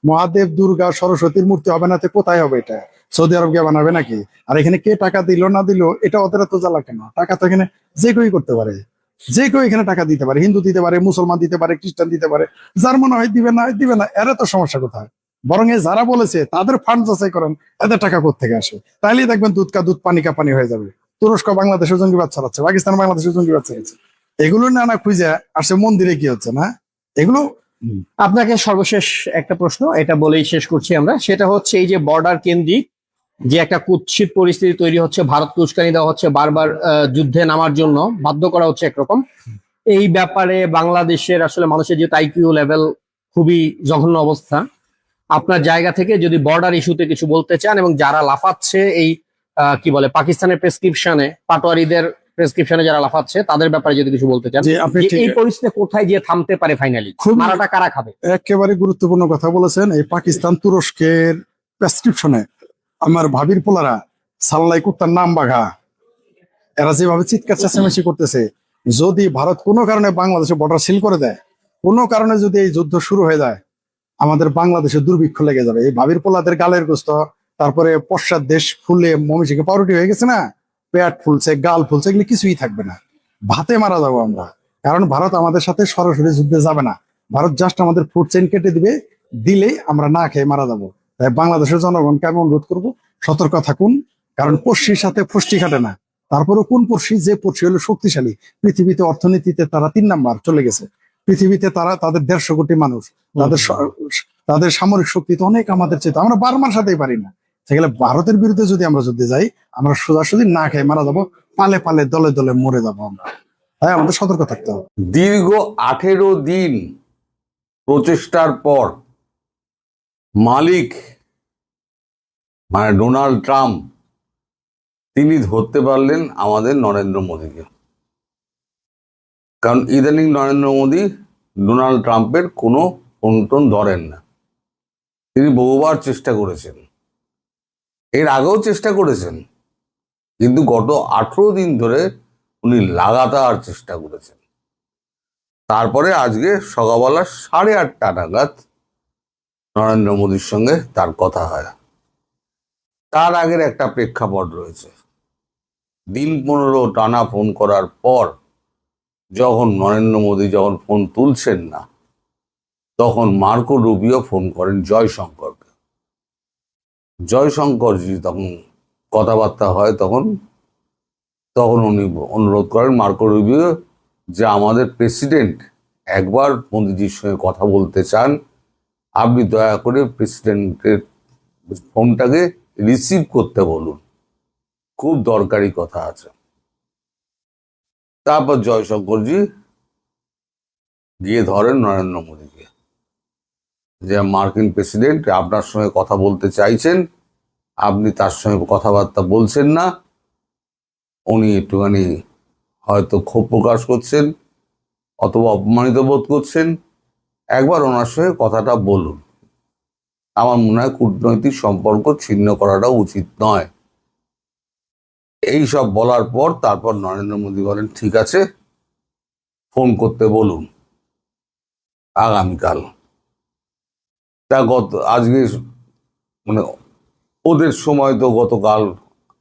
মহাদেব দুর্গা সরস্বতীর মূর্তি হবে না, তো কোথায় হবে? এটা সৌদি আরব গিয়ে বানাবে নাকি? আর এখানে কে টাকা দিল না দিল এটা ওদের তো জ্বালা কেন? টাকা তো এখানে যে কেউই করতে পারে, যে কেউ এখানে টাকা দিতে পারে, হিন্দু দিতে পারে, মুসলমান দিতে পারে, খ্রিস্টান দিতে পারে, যার মনে হয় দিবে না, এর তো সমস্যা কোথায়? বরং যারা বলেছে তাদের ফান্ড যাচাই করেন, এদের টাকা কোত্থেকে আসে, তাইলেই দেখবেন দুধ কা দুধ পানি কা পানি হয়ে যাবে। তুরস্ক বাংলাদেশের জঙ্গিবাদ ছড়াচ্ছে, পাকিস্তান বাংলাদেশের জঙ্গিবাদ ছড়াচ্ছে, এগুলো না খুঁজে আসে মন্দিরে কি হচ্ছে না এগুলো। আপনাকে সর্বশেষ একটা প্রশ্ন, এটা বলেই শেষ করছি আমরা, সেটা হচ্ছে এই যে বর্ডার কেন্দ্রিক যে একটা কুৎসিত পরিস্থিতি তৈরি হচ্ছে, ভারতকে উস্কানি দেওয়া হচ্ছে, বারবার যুদ্ধে নামার জন্য বাধ্য করা হচ্ছে একরকম, এই ব্যাপারে বাংলাদেশের আসলে মানুষের যে আইকিউ লেভেল খুবই জঘন্য অবস্থা, আপনার জায়গা থেকে যদি বর্ডার ইস্যুতে কিছু বলতে চান, এবং যারা লাফাচ্ছে এই কি বলে পাকিস্তানের প্রেসক্রিপশনে, পাটোয়ারিদের প্রেসক্রিপশনে যারা লাফাচ্ছে, তাদের ব্যাপারে যদি কিছু বলতে চান, যে আপনি যে ঠিক এই পরিস্থিতি কোথায় গিয়ে থামতে পারে ফাইনালি, খুবই- মারাটা কারা খাবে? একেবারে গুরুত্বপূর্ণ কথা বলেছেন। এই পাকিস্তান তুরস্কের প্রেসক্রিপশনে আমার ভাবির পোলারা সাল্লাই কুত্তার নাম বাঘা, এরা যেভাবে চিৎকার চেঁচামেচি করতেছে, যদি ভারত কোনো কারণে বাংলাদেশে বর্ডার সিল করে দেয়, কোনো কারণে যদি এই যুদ্ধ শুরু হয়ে যায়, আমাদের বাংলাদেশে দুর্ভিক্ষ লেগে যাবে। এই ভাবির পোলাদের গালের গোস্ত, তারপরে পশ্চাৎ দেশ ফুলে মমিষিকে পাউরুটি হয়ে গেছে না, পেট ফুলছে, গাল ফুলছে, এগুলি কিছুই থাকবে না। ভাতে মারা যাবো আমরা। কারণ ভারত আমাদের সাথে সরাসরি যুদ্ধে যাবে না, ভারত জাস্ট আমাদের ফুড চেইন কেটে দিবে, দিলেই আমরা না খেয়ে মারা যাবো। তাই বাংলাদেশের জনগণকে আমি অনুরোধ করবো, সতর্ক থাকুন। কারণ পড়শির সাথে ফুষ্টি খাটে না। তারপরে কোন পড়শি, যে পড়শি হলো শক্তিশালী, পৃথিবীতে অর্থনীতিতে তারা 3 নাম্বার চলে গেছে। পৃথিবীতে তারা, তাদের 150 কোটি মানুষ, তাদের সামরিক শক্তি তো অনেক আমাদের চেয়ে, আমরা বার্মার সাথেই পারি না। সেখানে ভারতের বিরুদ্ধে যদি আমরা যুদ্ধে যাই, আমরা সোজাসুজি না খেয়ে মারা যাবো, পালে পালে দলে দলে মরে যাবো আমরা। তাই আমাদের সতর্ক থাকতে হবে। দীর্ঘ 18 দিন প্রচেষ্টার পর মালিক মানে ডোনাল্ড ট্রাম্প তিনি ধরতে পারলেন আমাদের নরেন্দ্র মোদীকে। কারণ ইদানিং নরেন্দ্র মোদী ডোনাল্ড ট্রাম্পের কোনো ফোন টোন ধরেন না। তিনি বহুবার চেষ্টা করেছেন, এর আগেও চেষ্টা করেছেন, কিন্তু গত 18 দিন ধরে উনি লাগাতার চেষ্টা করেছেন। তারপরে আজকে সকালবেলা 8:30 নাগাদ নরেন্দ্র মোদীর সঙ্গে তার কথা হয়। তার আগের একটা প্রেক্ষাপট রয়েছে। দিন 15 টানা ফোন করার পর যখন নরেন্দ্র মোদী যখন ফোন তুলছেন না, তখন মার্কো রুবিও ফোন করেন জয়শঙ্করকে। জয়শঙ্করজি তখন কথাবার্তা হয়, তখন উনি অনুরোধ করেন মার্কো রুবিও যে আমাদের প্রেসিডেন্ট একবার মোদিজির সঙ্গে কথা বলতে চান, আপনি দয়া করে প্রেসিডেন্টের ফোনটাকে রিসিভ করতে বলুন, খুব দরকারি কথা আছে। তারপর জয়শঙ্করজি গিয়ে ধরেন নরেন্দ্র মোদীকে, যে মার্কিন প্রেসিডেন্ট আপনার সঙ্গে কথা বলতে চাইছেন, আপনি তার সঙ্গে কথাবার্তা বলছেন না, উনি একটুখানি হয়তো ক্ষোভ প্রকাশ করছেন অথবা অপমানিত বোধ করছেন, একবার ওনার সঙ্গে কথাটা বলুন। আমার মনে হয় কূটনৈতিক সম্পর্ক ছিন্ন করাটা উচিত নয়। এই সব বলার পর তারপর নরেন্দ্র মোদী বলেন ঠিক আছে, ফোন করতে বলুন আগামীকাল। তা আজকে মানে ওদের সময় তো গতকাল,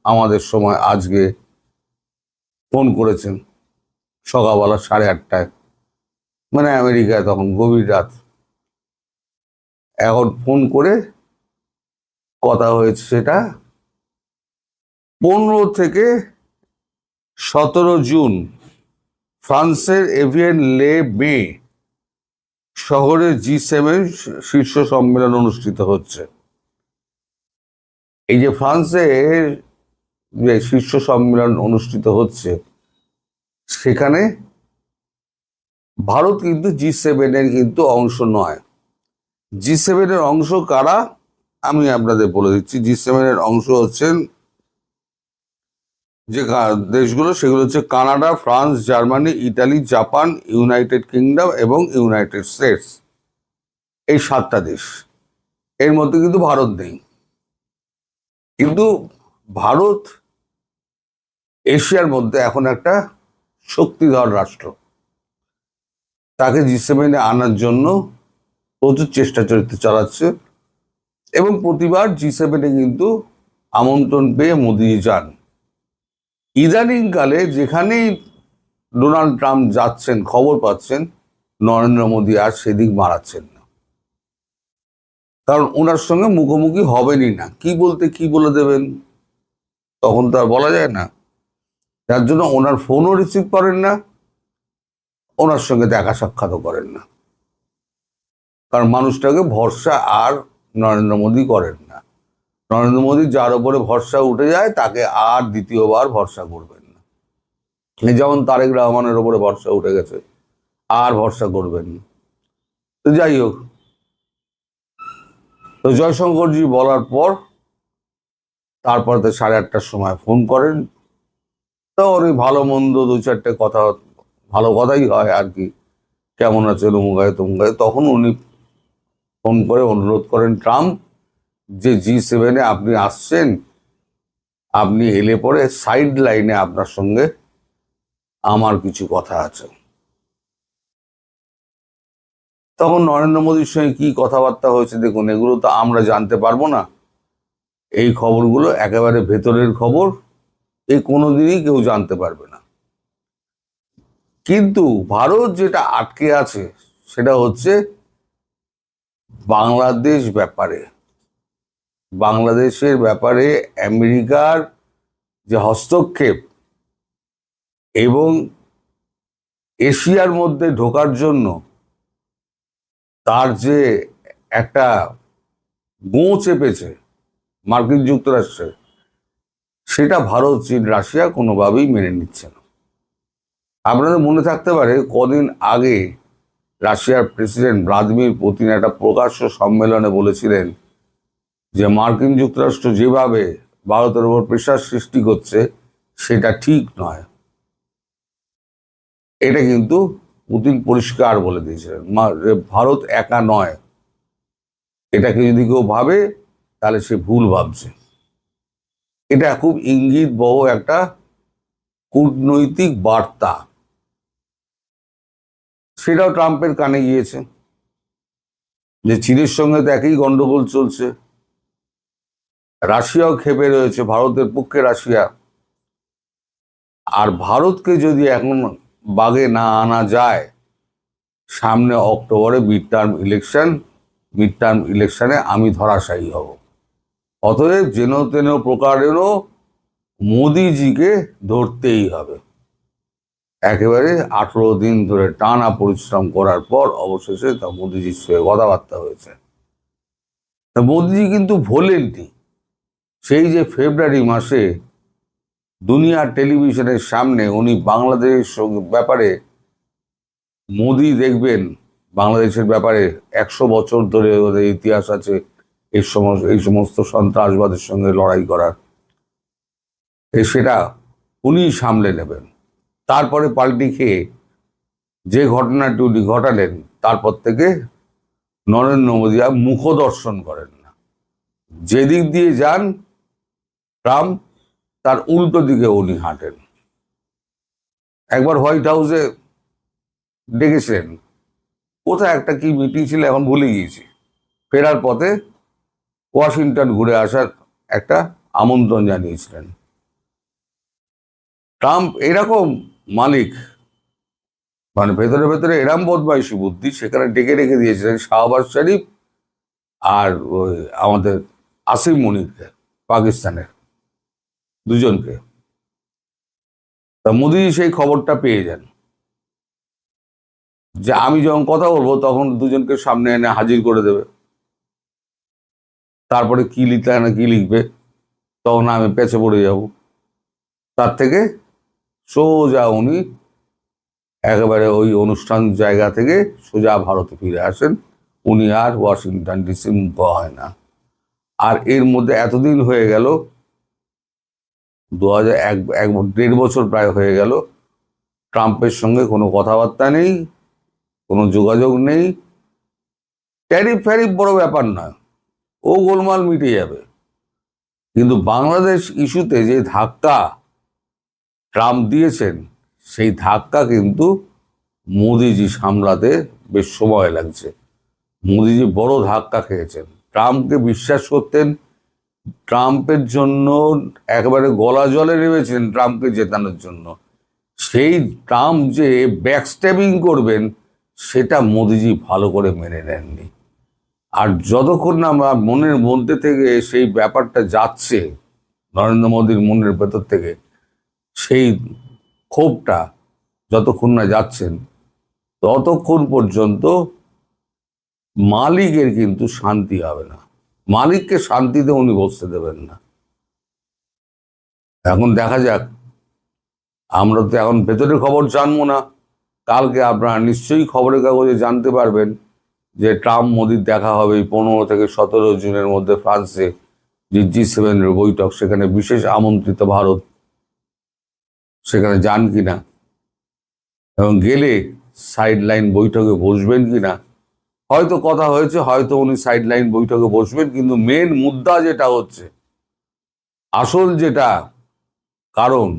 আমাদের সময় আজকে ফোন করেছেন সকালবেলা 8:30, মানে আমেরিকায় তখন গভীর রাত। এখন ফোন করে কথা হয়েছে সেটা 15 থেকে 17 জুন ফ্রান্সের এভিয়েন লে বে শহরে G7 শীর্ষ সম্মেলন অনুষ্ঠিত হচ্ছে। এই যে ফ্রান্সে যে শীর্ষ সম্মেলন অনুষ্ঠিত হচ্ছে, সেখানে ভারত কিন্তু G7 এর কিন্তু অংশ নয়। G7 এর অংশ কারা আমি আপনাদের বলে দিচ্ছি। G7 এর অংশ হচ্ছেন যে দেশগুলো, সেগুলো হচ্ছে Canada, France, Germany, Italy, Japan, United kingdom এবং ইউনাইটেড স্টেটস। এই 7টা দেশ, এর মধ্যে কিন্তু ভারত নেই। কিন্তু ভারত এশিয়ার মধ্যে এখন একটা শক্তিধর রাষ্ট্র, তাকে G7 এ আনার জন্য প্রচুর চেষ্টা চালাচ্ছে এবং প্রতিবার G7 এ কিন্তু আমন্ত্রণ পেয়ে মোদি যান। ইদানিংকালে যেখানেই ডোনাল্ড ট্রাম্প যাচ্ছেন, খবর পাচ্ছেন নরেন্দ্র মোদী আর সেদিক মারাচ্ছেন না, কারণ ওনার সঙ্গে মুখোমুখি হবেনই না। কি বলতে কি বলে দেবেন তখন তো আর বলা যায় না। যার জন্য ওনার ফোনও রিসিভ করেন না, ওনার সঙ্গে দেখা সাক্ষাৎও করেন না, কারণ মানুষটাকে ভরসা আর নরেন্দ্র মোদী করেন না। নরেন্দ্র মোদী যার উপরে ভরসা উঠে যায় তাকে আর দ্বিতীয়বার ভরসা করবেন না। যেমন তারেক রহমানের উপরে ভরসা উঠে গেছে, আর ভরসা করবেন না। তো যাই হোক, তো জয়শঙ্করজি বলার পর তারপর তো 8:30টার সময় ফোন করেন। তো উনি ভালো মন্দ দু চারটে কথা, ভালো কথাই হয় আর কি, কেমন আছে অমুকায় তমুকায়। তখন উনি ফোন করে অনুরোধ করেন ট্রাম্প যে G7-এ আপনি আসছেন, আপনি এলে পরে সাইড লাইনে আপনার সঙ্গে আমার কিছু কথা আছে। তখন নরেন্দ্র মোদীর সঙ্গে কি কথাবার্তা হয়েছে দেখুন, এগুলো তো আমরা জানতে পারবো না। এই খবরগুলো একেবারে ভেতরের খবর, এই কোনোদিনই কেউ জানতে পারবে না। কিন্তু ভারত যেটা আটকে আছে সেটা হচ্ছে বাংলাদেশ ব্যাপারে, বাংলাদেশের ব্যাপারে আমেরিকার যে হস্তক্ষেপ এবং এশিয়ার মধ্যে ঢোকার জন্য তার যে একটা গোঁ চেপেছে মার্কিন যুক্তরাষ্ট্রে, সেটা ভারত, চীন, রাশিয়া কোনোভাবেই মেনে নিচ্ছে না। আপনাদের মনে থাকতে পারে কদিন আগে রাশিয়ার প্রেসিডেন্ট ভ্লাদিমির পুতিন একটা প্রকাশ্য সম্মেলনে বলেছিলেন যে মার্কিন যুক্তরাষ্ট্র যেভাবে ভারতের উপর প্রেশার সৃষ্টি করছে সেটা ঠিক নয়। এটা কিন্তু পুতিন পরিষ্কার বলে দিয়েছিলেন, ভারত একা নয়, এটাকে যদি কেউ ভাবে তাহলে সে ভুল ভাবছে। এটা খুব ইঙ্গিত বহ একটা কূটনৈতিক বার্তা, সেটাও ট্রাম্পের কানে গিয়েছে যে চীনের সঙ্গে তো একই গন্ডগোল চলছে, রাশিয়াও খেপে রয়েছে, ভারতের পক্ষে রাশিয়া। আর ভারতকে যদি এখন বাগে না আনা যায়, সামনে অক্টোবরে মিড টার্ম ইলেকশনে আমি ধরাশায়ী হব। অতএব যেন তেন প্রকারেণও মোদিজিকে ধরতেই হবে। একেবারে 18 দিন ধরে টানা পরিশ্রম করার পর অবশেষে তা মোদিজির সঙ্গে কথাবার্তা হয়েছে। তা মোদিজি কিন্তু ভোলেননি, সেই যে ফেব্রুয়ারি মাসে দুনিয়ার টেলিভিশনের সামনে উনি বাংলাদেশের ব্যাপারে, মোদি দেখবেন বাংলাদেশের ব্যাপারে 100 বছর ধরে ওদের ইতিহাস আছে এই সমস্ত সন্ত্রাসবাদের সঙ্গে লড়াই করার, সেটা উনি সামলে নেবেন। তারপরে পাল্টি খেয়ে যে ঘটনাটি উনি ঘটালেন, তারপর থেকে নরেন্দ্র মোদী আর মুখ দর্শন করেন না। যেদিক দিয়ে যান ট্রাম্প, তার উল্টো দিকে উনি হাঁটেন। একবার হোয়াইট হাউসে ডেকেছিলেন, কোথায় একটা কি মিটিং ছিল এখন ভুলে গিয়েছি, ফেরার পথে ওয়াশিংটন ঘুরে আসার একটা আমন্ত্রণ জানিয়েছিলেন। ট্রাম্প এরকম মালিক, মানে ভেতরে ভেতরে এরম বদমাইশি বুদ্ধি, সেখানে ডেকে রেখে দিয়েছিলেন শাহবাজ শরীফ আর ওই আমাদের আসিম মনিরকে, পাকিস্তানের দুজনকে। তা মোদি সেই খবরটা পেয়ে যান যে আমি যখন কথা বলবো তখন দুজনকে সামনে এনে হাজির করে দেবে, তারপরে কি লিখতে না কি লিখবে, তখন আমি পেছে পড়ে যাব। তার থেকে সোজা উনি একেবারে ওই অনুষ্ঠান জায়গা থেকে সোজা ভারতে ফিরে আসেন, উনি আর ওয়াশিংটন ডিসি মুখ হয় না। আর এর মধ্যে এতদিন হয়ে গেল, 1.5 বছর প্রায় হয়ে গেল, ট্রাম্পের সঙ্গে কোনো কথাবার্তা নেই, কোনো যোগাযোগ নেই। ট্যারিফ ফ্যারিফ বড় ব্যাপার নয়, ও গোলমাল মিটে যাবে। কিন্তু বাংলাদেশ ইস্যুতে যে ধাক্কা ট্রাম্প দিয়েছেন, সেই ধাক্কা কিন্তু মোদিজি সামলাতে বেশ সময় লাগছে। মোদিজি বড় ধাক্কা খেয়েছেন। ট্রাম্পকে বিশ্বাস করতেন, ট্রাম্পের জন্য একেবারে গলা জলে নেমেছিলেন ট্রাম্পকে জেতানোর জন্য। সেই ট্রাম্প যে ব্যাকস্ট্যাবিং করবেন সেটা মোদিজি ভালো করে মেনে নেননি। আর যতক্ষণ না আমার মনের মধ্যে থেকে সেই ব্যাপারটা যাচ্ছে, নরেন্দ্র মোদীর মনের ভেতর থেকে সেই ক্ষোভটা যতক্ষণ না যাচ্ছেন, ততক্ষণ পর্যন্ত মালিকের কিন্তু শান্তি হবে না। মালিককে শান্তিতে উনি বসতে দেবেন না। এখন দেখা যাক, আমরা তো এখন ভেতরের খবর জানবো না, কালকে আপনারা নিশ্চয়ই খবরের কাগজে জানতে পারবেন যে ট্রাম্প মোদির দেখা হবে 15 থেকে 17 জুনের মধ্যে ফ্রান্সে, যে G7 এর বৈঠক, সেখানে বিশেষ আমন্ত্রিত ভারত, সেখানে যান কিনা এবং গেলে সাইড লাইন বৈঠকে বসবেন কিনা। হয়তো কথা হয়েছে, হয়তো উনি সাইড লাইন বৈঠকে বসবেন, কিন্তু মেন মুদ্রা যেটা হচ্ছে, আসল যেটা কারণ,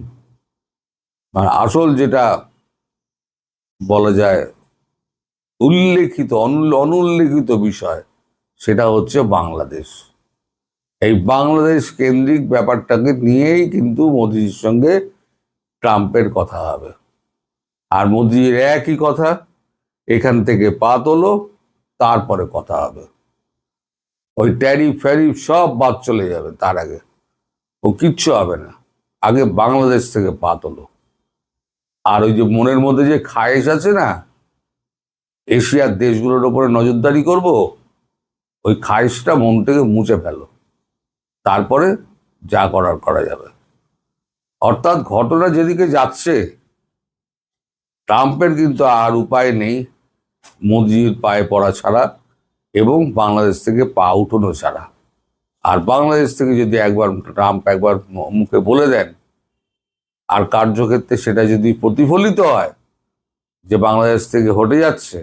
মানে আসল যেটা বলা যায় উল্লেখিত অনুল্লেখিত বিষয়, সেটা হচ্ছে বাংলাদেশ। এই বাংলাদেশ কেন্দ্রিক ব্যাপারটাকে নিয়েই কিন্তু মোদির সঙ্গে ট্রাম্পের কথা হবে। আর মোদির একই কথা, এখান থেকে পা তোলো, তারপরে কথা হবে। ওই ট্যারিফ ফ্যারিফ সব বাদ চলে যাবে, তার আগে ও কিচ্ছু হবে না। আগে বাংলাদেশ থেকে পা তোলো। আর ওই যে মনের মধ্যে যে খায়েশ আছে না, এশিয়ার দেশগুলোর উপরে নজরদারি করব, ওই খায়েশটা মন থেকে মুছে ফেলো, তারপরে যা করার করা যাবে। অর্থাৎ ঘটনা যেদিকে যাচ্ছে, ট্রাম্পের কিন্তু আর উপায় নেই মোদির পায়ে পড়া ছাড়া এবং বাংলাদেশ থেকে পা উঠানো ছাড়া। আর বাংলাদেশ থেকে যদি ট্রাম্প একবার মুখে বলে দেন, আর কার্যক্ষেত্রে সেটা যদি প্রতিফলিত হয় যে বাংলাদেশ থেকে হটে যাচ্ছে,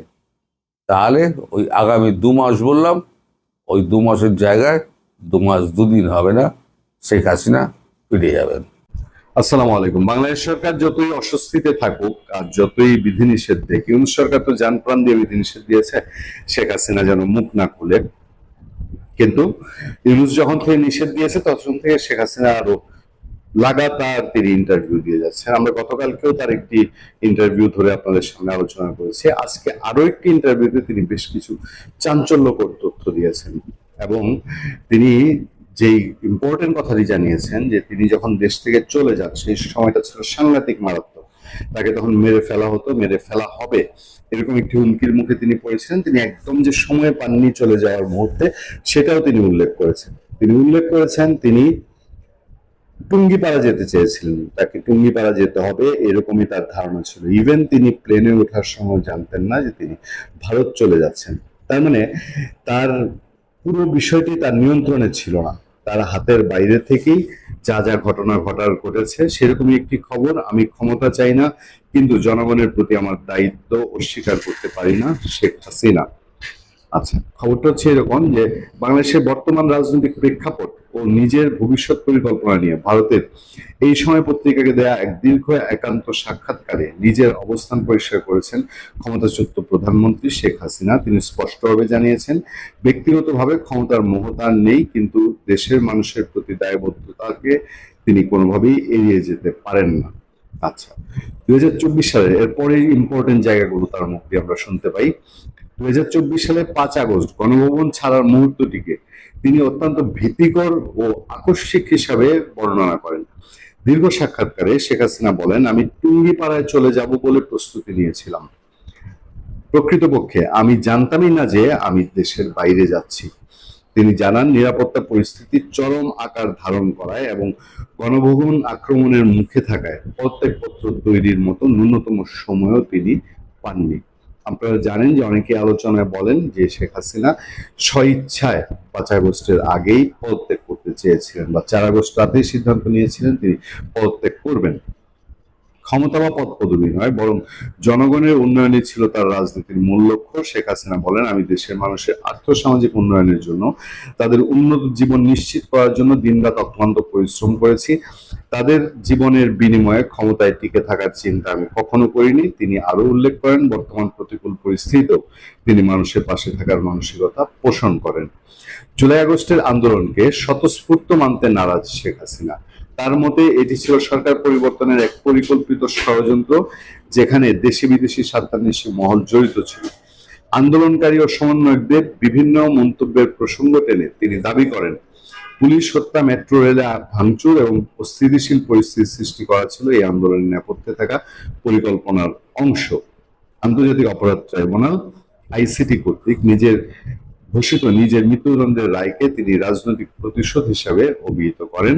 তাহলে ওই আগামী 2 মাস বললাম, ওই 2 মাসের জায়গায় 2 মাস 2 দিন হবে না, শেখ হাসিনা ফিরে যাবেন। আসসালামু আলাইকুম। বাংলাদেশ সরকার যতই অস্বস্তিতে থাকুক আর যতই বিধিনিষেধ দেয়, ইউনূস সরকার তো জান প্রাণ দিয়ে বিধিনিষেধ দিয়েছে শেখ হাসিনা যেন মুখ না খুলে, কিন্তু ইউনূস যখন থেকে নিষেধ দিয়েছে তখন থেকে শেখ হাসিনা আরো লাগাতার তিনি ইন্টারভিউ দিয়ে যাচ্ছেন। আমরা গতকালকেও তার একটি ইন্টারভিউ ধরে আপনাদের সামনে আলোচনা করেছি। আজকে আরো একটি ইন্টারভিউতে তিনি বেশ কিছু চাঞ্চল্যকর তথ্য দিয়েছেন এবং তিনি যেই ইম্পর্টেন্ট কথাটি জানিয়েছেন যে তিনি যখন দেশ থেকে চলে যান সেই সময়টা ছিল সাংঘাতিক মারাত্মক, তাকে তখন মেরে ফেলা হতো, মেরে ফেলা হবে, এরকম একটি হুমকির মুখে তিনি পড়েছিলেন। তিনি একদম যে সময় পাননি চলে যাওয়ার মুহূর্তে, সেটাও তিনি উল্লেখ করেছেন। তিনি টুঙ্গিপাড়া যেতে চেয়েছিলেন, তাকে টুঙ্গিপাড়া যেতে হবে এরকমই তার ধারণা ছিল। ইভেন তিনি প্লেনে ওঠার সময় জানতেন না যে তিনি ভারত চলে যাচ্ছেন। তার মানে তার পুরো বিষয়টি তার নিয়ন্ত্রণে ছিল না, তার হাতের বাইরে থেকেই যা যা ঘটনা ঘটেছে সেরকমই একটি খবর। আমি ক্ষমতা চাই না, কিন্তু জনগণের প্রতি আমার দায়িত্ব অস্বীকার করতে পারি না, শেখ হাসিনা। আচ্ছা, খবরটা হচ্ছে এরকম যে বাংলাদেশের বর্তমান রাজনৈতিক প্রেক্ষাপট ও নিজের ভবিষ্যৎ পরিকল্পনা নিয়ে ভারতের এই সময় পত্রিকাকে দেয়া এক দীর্ঘ একান্ত সাক্ষাৎকারে নিজের অবস্থান পরিষ্কার করেছেন ক্ষমতাচ্যুত প্রধানমন্ত্রী শেখ হাসিনা। তিনি স্পষ্টভাবে জানিয়েছেন, ব্যক্তিগতভাবে ক্ষমতার মোহ তার নেই, কিন্তু দেশের মানুষের প্রতি দায়বদ্ধতাকে তিনি কোনোভাবেই এড়িয়ে যেতে পারেন না। আচ্ছা, 2024 সালের এরপরে ইম্পর্টেন্ট জায়গাগুলো তার মুখ দিয়ে আমরা শুনতে পাই। 2024 সালের 5 আগস্ট গণভবন ছাড়ার মুহূর্তটিকে তিনি অত্যন্ত ভীতিকর ও আকস্মিক হিসাবে বর্ণনা করেন। দীর্ঘ সাক্ষাৎকারে শেখ হাসিনা বলেন, আমি টুঙ্গিপাড়ায় চলে যাব বলে প্রস্তুতি নিয়েছিলাম। প্রকৃতপক্ষে আমি জানতামই না যে আমি দেশের বাইরে যাচ্ছি। তিনি জানান, নিরাপত্তা পরিস্থিতি চরম আকার ধারণ করায় এবং গণভবন আক্রমণের মুখে থাকায় পদত্যাগপত্র তৈরির মতো ন্যূনতম সময়ও তিনি পাননি। আপনারা জানেন যে অনেকে আলোচনায় বলেন যে শেখ হাসিনা স্বইচ্ছায় 5 আগস্টের আগেই পদত্যাগ করতে চেয়েছিলেন, বা 4 আগস্ট রাতেই সিদ্ধান্ত নিয়েছিলেন তিনি পদত্যাগ করবেন। ক্ষমতা বা পদ পদবি নয়, বরং জনগণের উন্নয়নই ছিল তার রাজনীতির মূল লক্ষ্য। শেখ হাসিনা বলেন, আমি দেশের মানুষের আর্থসামাজিক উন্নয়নের জন্য, তাদের উন্নত জীবন নিশ্চিত করার জন্য দিনরাত অক্লান্ত পরিশ্রম করেছি। তাদের জীবনের বিনিময়ে ক্ষমতায় টিকে থাকার চিন্তা আমি কখনো করিনি। তিনি আরো উল্লেখ করেন, বর্তমান প্রতিকূল পরিস্থিতিতেও তিনি মানুষের পাশে থাকার মানসিকতা পোষণ করেন। জুলাই আগস্টের আন্দোলনকে স্বতঃস্ফূর্ত মানতে নারাজ শেখ হাসিনা। তার মতে এটি ছিল সরকার পরিবর্তনের এক পরিকল্পিত ষড়যন্ত্র, যেখানে দেশি বিদেশি স্বার্থান্বেষী মহল জড়িত ছিল। আন্দোলনকারী ও সমন্বয়কদের বিভিন্ন মন্তব্যের প্রসঙ্গ টেনে তিনি দাবি করেন, পুলিশ হত্যা, মেট্রো রেলে ভাঙচুর এবং অস্থিতিশীল পরিস্থিতি সৃষ্টি করা ছিল এই আন্দোলনের নেপথ্যে থাকা পরিকল্পনার অংশ। আন্তর্জাতিক অপরাধ ট্রাইব্যুনাল আইসিটি কর্তৃক ঘোষিত নিজের মৃত্যুদণ্ডের রায়কে তিনি রাজনৈতিক প্রতিশোধ হিসাবে অভিহিত করেন।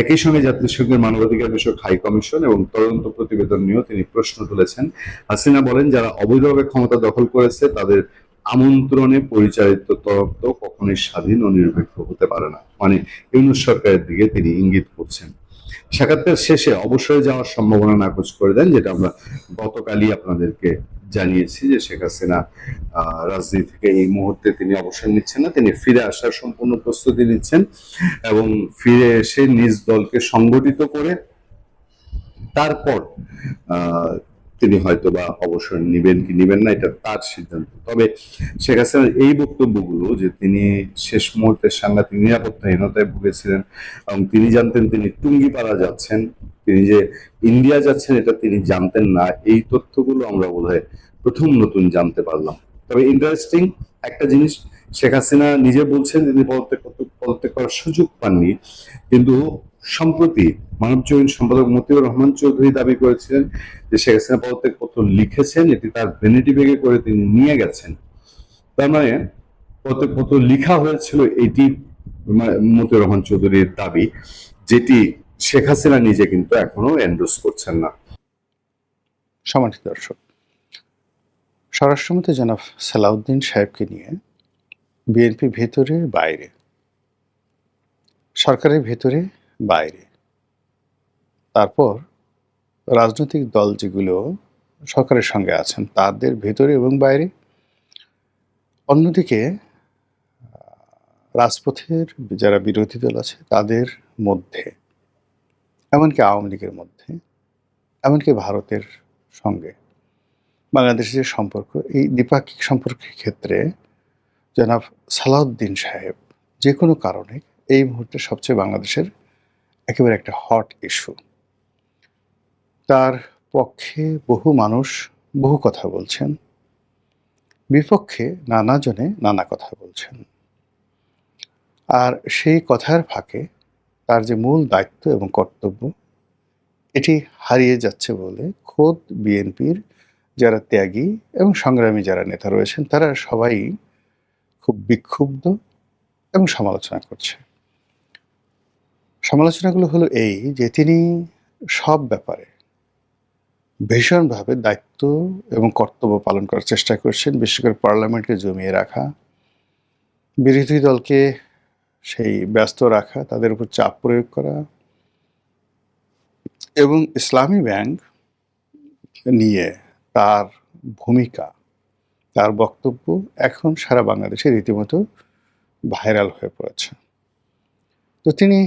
একই সঙ্গে জাতিসংঘের মানবাধিকার বিষয়ক হাই কমিশন এবং তদন্ত প্রতিবেদন নিয়েও তিনি প্রশ্ন তুলেছেন। হাসিনা বলেন, যারা অবৈধভাবে ক্ষমতা দখল করেছে তাদের আমন্ত্রণে পরিচালিত তদন্ত কখনোই স্বাধীন ও নিরপেক্ষ হতে পারে না, মানে ইউনূস সরকারের দিকে তিনি ইঙ্গিত করছেন। সাক্ষাৎকার শেষে অবসরে যাওয়ার সম্ভাবনা নাকচ করে দেন, যেটা আমরা গতকালই আপনাদেরকে জানিয়েছি যে শেখ হাসিনা রাজনীতি থেকে এই মুহূর্তে তিনি অবসর নিচ্ছেন না, তিনি ফিরে আসার সম্পূর্ণ প্রস্তুতি নিচ্ছেন এবং ফিরে এসে নিজ দলকে সংগঠিত করে তারপর তিনি হয়তো বা অবসর নিবেন কি নিবেন না, এটা তার সিদ্ধান্ত। তবে শেখ হাসিনার এই বক্তব্যগুলো যে তিনি শেষ মুহূর্তে সাংঘাতিক নিরাপত্তাহীনতায় ভুগেছিলেন এবং তিনি জানতেন তিনি টুঙ্গিপাড়া যাচ্ছেন, তিনি যে ইন্ডিয়া যাচ্ছেন এটা তিনি জানতেন না, এই তথ্যগুলো আমরা বোধহয় প্রথম নতুন জানতে পারলাম। তবে ইন্টারেস্টিং একটা জিনিস, শেখ হাসিনা নিজে বলছেন তিনি পদত্যাগ করার সুযোগ পাননি, কিন্তু সম্প্রতি মানব জমিন সম্পাদক মতিউর রহমান চৌধুরী দাবি করেছিলেন যে শেখ হাসিনা পদত্যাগপত্র লিখেছেন, এটি তার ভ্যানিটি ব্যাগে করে তিনি নিয়ে গেছেন। তার মানে পদত্যাগপত্র লিখা হয়েছিল, এটি মতিউর রহমান চৌধুরীর দাবি, যেটি শেখ হাসিনা নিজে কিন্তু এখনো এন্ডোর্স করছেন না। সম্মানিত দর্শক, স্বরাষ্ট্রমন্ত্রী জনাব সালাউদ্দিন সাহেবকে নিয়ে বিএনপি ভেতরে বাইরে, সরকারের ভেতরে বাইরে, তারপর রাজনৈতিক দল যেগুলো সরকারের সঙ্গে আছেন তাদের ভেতরে এবং বাইরে, অন্যদিকে রাজপথের যারা বিরোধী দল আছে তাদের মধ্যে, এমনকি আওয়ামী লীগের মধ্যে, এমনকি ভারতের সঙ্গে বাংলাদেশের সম্পর্ক, এই দ্বিপাক্ষিক সম্পর্কের ক্ষেত্রে জনাব সালাউদ্দিন সাহেব যে কোনো কারণে এই মুহূর্তে সবচেয়ে বাংলাদেশের একেবারে একটা হট ইস্যু। তার পক্ষে বহু মানুষ বহু কথা বলছেন, বিপক্ষে নানাজনে নানা কথা বলছেন। আর সেই কথার ফাঁকে তার যে মূল দায়িত্ব এবং কর্তব্য এটি হারিয়ে যাচ্ছে বলে খোদ বিএনপির যারা ত্যাগী এবং সংগ্রামী যারা নেতা রয়েছেন তারা সবাই খুব বিক্ষুব্ধ এবং সমালোচনা করছে। সমালোচনাগুলো হলো এই যে তিনি সব ব্যাপারে ভীষণভাবে দায়িত্ব এবং কর্তব্য পালন করার চেষ্টা করছেন, বিশেষ করে পার্লামেন্টকে জমিয়ে রাখা, বিরোধী দলকে সেই ব্যস্ত রাখা, তাদের উপর চাপ প্রয়োগ করা, এবং ইসলামী ব্যাংক নিয়ে তার ভূমিকা, তার বক্তব্য এখন সারা বাংলাদেশে রীতিমতো ভাইরাল হয়ে পড়েছে। তো তিনি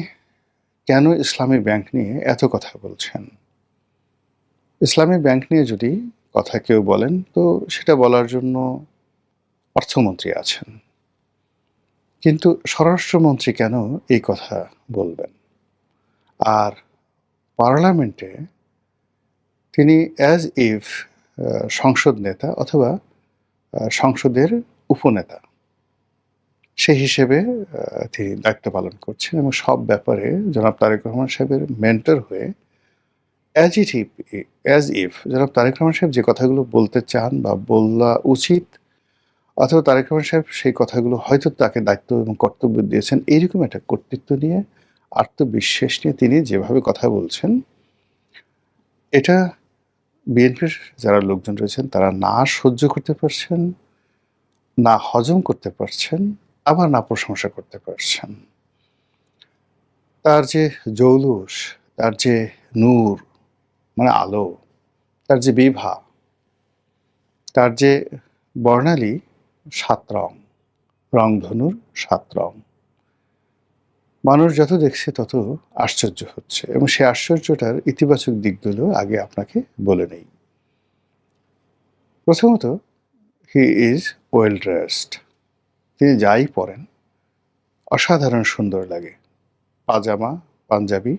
কেন ইসলামী ব্যাংক নিয়ে এত কথা বলছেন? ইসলামী ব্যাংক নিয়ে যদি কথা কেউ বলেন তো সেটা বলার জন্য অর্থমন্ত্রী আছেন, কিন্তু স্বরাষ্ট্রমন্ত্রী কেন এই কথা বলবেন? আর পার্লামেন্টে তিনি অ্যাজ ইফ সংসদ নেতা অথবা সংসদের উপনেতা সেই হিসেবে তিনি দায়িত্ব পালন করছেন এবং সব ব্যাপারে জনাব তারেক রহমান সাহেবের মেন্টর হয়ে অ্যাজ ইফ জনাব তারেক রহমান সাহেব যে কথাগুলো বলতে চান বা বলা উচিত, অথবা তারেক রহমান সাহেব সেই কথাগুলো হয়তো তাকে দায়িত্ব এবং কর্তব্য দিয়েছেন, এইরকম একটা কর্তৃত্ব নিয়ে, আত্মবিশ্বাস নিয়ে তিনি যেভাবে কথা বলছেন, এটা বিএনপির যারা লোকজন রয়েছেন তারা না সহ্য করতে পারছেন, না হজম করতে পারছেন, আবার না প্রশংসা করতে পারছেন। তার যে জৌলুস, তার যে নূর মানে আলো, তার যে বিভা, তার যে বর্ণালী 7 রং, রংধনুর 7 রং, মানুষ যত দেখছে তত আশ্চর্য হচ্ছে, এবং সেই আশ্চর্যটার ইতিবাচক দিকগুলো আগে আপনাকে বলে নেই। প্রথমত, হি ইজ ওয়েল ড্রেসড। তিনি যাই পরেন অসাধারণ সুন্দর লাগে, পাজামা পাঞ্জাবি,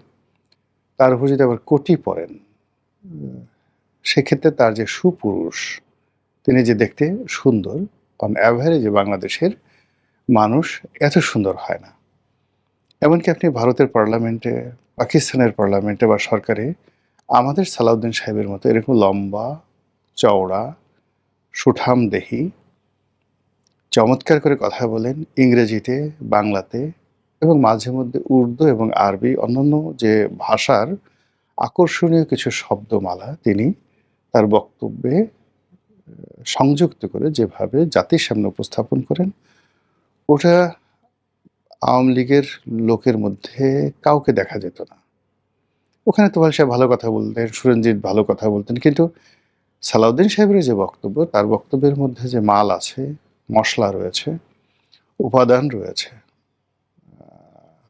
তার উপর যদি আবার কোটি পরেন সেক্ষেত্রে তার যে সুপুরুষ, তিনি যে দেখতে সুন্দর, অন অ্যাভারেজে বাংলাদেশের মানুষ এত সুন্দর হয় না। এমনকি আপনি ভারতের পার্লামেন্টে, পাকিস্তানের পার্লামেন্টে বা সরকারে আমাদের সালাউদ্দিন সাহেবের মতো এরকম লম্বা চওড়া সুঠাম দেহি, চমৎকার করে কথা বলেন ইংরেজিতে, বাংলাতে এবং মাঝে মধ্যে উর্দু এবং আরবি অন্যান্য যে ভাষার আকর্ষণীয় কিছু শব্দমালা তিনি তার বক্তব্যে সংযুক্ত করে যেভাবে জাতির সামনে উপস্থাপন করেন, ওটা আওয়ামী লীগের লোকের মধ্যে কাউকে দেখা যেত না। ওখানে তোফায়েল সাহেব ভালো কথা বলতেন, সুরঞ্জিত ভালো কথা বলতেন, কিন্তু সালাউদ্দিন সাহেবের যে বক্তব্য, তার বক্তব্যের মধ্যে যে মাল আছে, মশলা রয়েছে, উপাদান রয়েছে,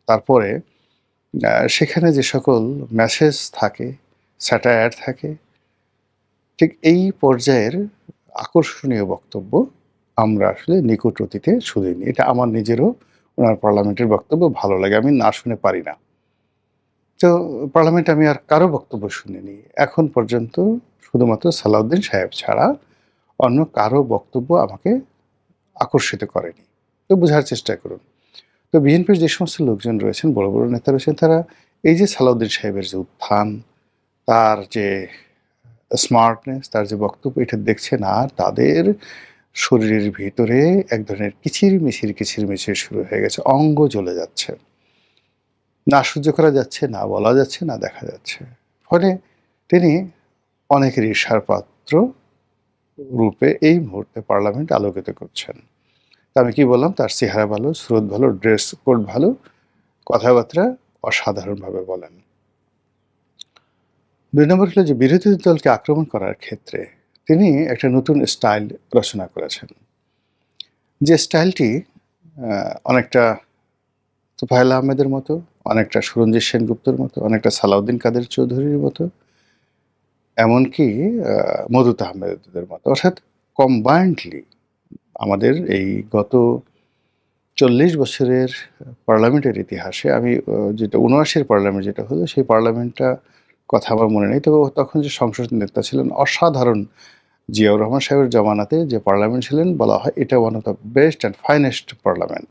তারপরে সেখানে যে সকল মেসেজ থাকে, স্যাটায়ার থাকে, ঠিক এই পর্যায়ের আকর্ষণীয় বক্তব্য আমরা আসলে নিকট অতীতে শুনিনি। এটা আমার নিজেরও ওনার পার্লামেন্টের বক্তব্য ভালো লাগে, আমি না শুনে পারি না। তো পার্লামেন্টে আমি আর কারো বক্তব্য শুনিনি এখন পর্যন্ত, শুধুমাত্র সালাউদ্দিন সাহেব ছাড়া অন্য কারো বক্তব্য আমাকে আকর্ষিত করেনি। তো বোঝার চেষ্টা করুন। তো বিএনপির যে সমস্ত লোকজন রয়েছেন, বড় বড় নেতা রয়েছেন, তারা এই যে সালাউদ্দিন সাহেবের যে উত্থান, তার যে স্মার্টনেস, তার যে বক্তব্য, এটা দেখছেন আর তাদের শরীরের ভিতরে এক ধরনের কিচিরমিচির শুরু হয়ে গেছে, অঙ্গ জ্বলে যাচ্ছে, না সহ্য করা যাচ্ছে, না বলা যাচ্ছে, না দেখা যাচ্ছে। ফলে তিনি অনেকের ঈর্ষার পাত্র রূপে এই মুহূর্তে পার্লামেন্ট আলোকিত করছেন। তা আমি কি বললাম, তার চেহারা ভালো, স্রোত ভালো, ড্রেস কোড ভালো, কথাবার্তা অসাধারণভাবে বলেন। ২ নম্বর হলো যে বিরোধী দলকে আক্রমণ করার ক্ষেত্রে তিনি একটা নতুন স্টাইল রচনা করেছেন, যে স্টাইলটি অনেকটা তোফায়েল আহমেদের মতো, অনেকটা সুরঞ্জিত সেনগুপ্তর মতো, অনেকটা সালাউদ্দিন কাদের চৌধুরীর মতো, এমনকি মদুদ আহমেদের মতো। অর্থাৎ কম্বাইন্ডলি আমাদের এই গত ৪০ বছরের পার্লামেন্টের ইতিহাসে আমি যেটা ৭৯-এর পার্লামেন্ট যেটা হলো, সেই পার্লামেন্টটা কথা আমার মনে নেই, তবে তখন যে সংসদ নেতা ছিলেন অসাধারণ, জিয়াউর রহমান সাহেবের জমানাতে যে পার্লামেন্ট ছিলেন, বলা হয় এটা one of the best and finest parliament.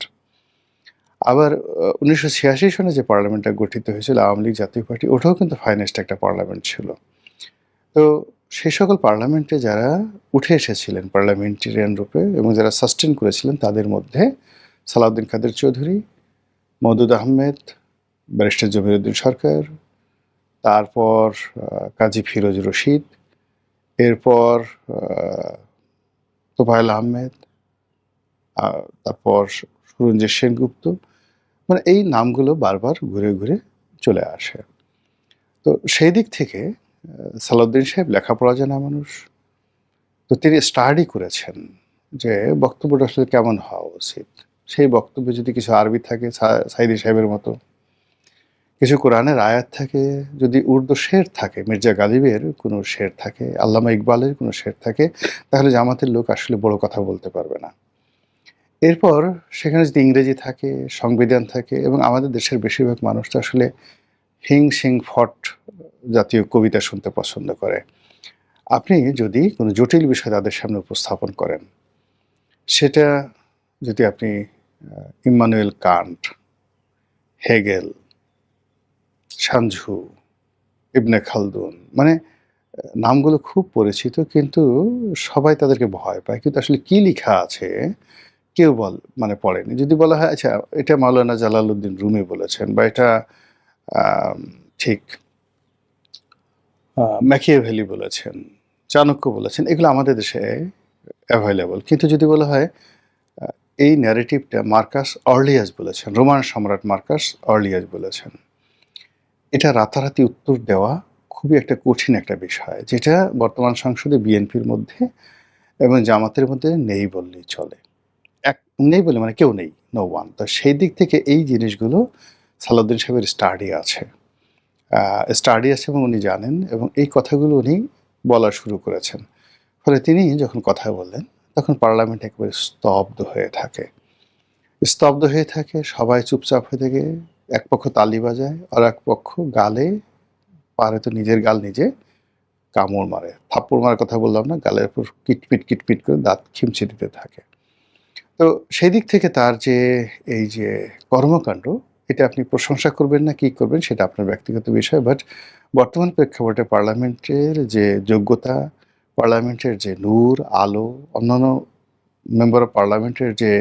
আবার ১৯৮৬ সনে যে পার্লামেন্টটা গঠিত হয়েছিল আওয়ামী লীগ জাতীয় পার্টি, ওটাও কিন্তু ফাইনেস্ট একটা পার্লামেন্ট ছিল। তো সেই সকল পার্লামেন্টে যারা উঠে এসেছিলেন পার্লামেন্টেরিয়ান রূপে এবং যারা সাস্টেন করেছিলেন, তাদের মধ্যে সালাউদ্দিন কাদের চৌধুরী, মওদুদ আহমেদ, ব্যারিস্টার জমিরুদ্দিন সরকার, তারপর কাজী ফিরোজ রশিদ, এরপর তোফায়েল আহমেদ, তারপর সুরঞ্জিত সেনগুপ্ত, মানে এই নামগুলো বারবার ঘুরে ঘুরে চলে আসে। তো সেই দিক থেকে সালাউদ্দিন সাহেব লেখাপড়া জানা মানুষ, তো তিনি স্টাডি করেছেন যে বক্তব্যটা আসলে কেমন হওয়া উচিত। সেই বক্তব্যে যদি কিছু আরবি থাকে সাইদি সাহেবের মতো, কিছু কোরআনের আয়াত থাকে, যদি উর্দু শের থাকে, মির্জা গালিবের কোনো শের থাকে, আল্লামা ইকবালের কোনো শের থাকে, তাহলে জামাতের লোক আসলে বড় কথা বলতে পারবে না। এরপর সেখানে যদি ইংরেজি থাকে, সংবিধান থাকে, এবং আমাদের দেশের বেশিরভাগ মানুষ তো আসলে হিং সিং ফট জাতীয় কবিতা শুনতে পছন্দ করে। আপনি যদি কোনো জটিল বিষয় তাদের সামনে উপস্থাপন করেন, সেটা যদি আপনি ইম্মানুয়েল কান্ট, হেগেল, সানঝু, ইবনে খালদুন, মানে নামগুলো খুব পরিচিত, কিন্তু সবাই তাদেরকে ভয় পায়, কিন্তু আসলে কি লেখা আছে কেউ মানে পড়েনি। যদি বলা হয় আচ্ছা এটা মাওলানা জালালউদ্দিন রুমি বলেছেন, বা এটা ঠিক ম্যাকিয়াভেলি বলেছেন, চাণক্য বলেছেন, এগুলো আমাদের দেশে অ্যাভেলেবল। কিন্তু যদি বলা হয় এই ন্যারেটিভটা মার্কাস অর্লিয়াস বলেছেন, রোমান সম্রাট মার্কাস অর্লিয়াস বলেছেন, এটা রাতারাতি উত্তর দেওয়া খুবই একটা কঠিন একটা বিষয়, যেটা বর্তমান সংসদে বিএনপির মধ্যে এবং জামাতের মধ্যে নেই বললেই চলে। নেই বলে মানে কেউ নেই, নো ওয়ান। তো সেই দিক থেকে এই জিনিসগুলো সালাউদ্দিন সাহেবের স্টাডি আছে এবং উনি জানেন, এবং এই কথাগুলো উনি বলা শুরু করেছেন। ফলে তিনি যখন কথা বললেন, তখন পার্লামেন্ট একেবারে স্তব্ধ হয়ে থাকে, সবাই চুপচাপ হয়ে থাকে। এক পক্ষ তালি বাজায়, আর এক পক্ষ গালে পারে তো নিজের গাল নিজে কামড় মারে। থাপ্পড় মারার কথা বললাম না, গালের উপর কিটপিট করে দাঁত খিমচে দিতে থাকে। তো সেই দিক থেকে তার যে এই যে কর্মকাণ্ড, এটা আপনি প্রশংসা করবেন না কি করবেন সেটা আপনার ব্যক্তিগত বিষয়, বাট বর্তমান প্রেক্ষাপটে পার্লামেন্টের যে যোগ্যতা, পার্লামেন্টের যে নূর আলো, অন্যান্য মেম্বার অফ পার্লামেন্টের যে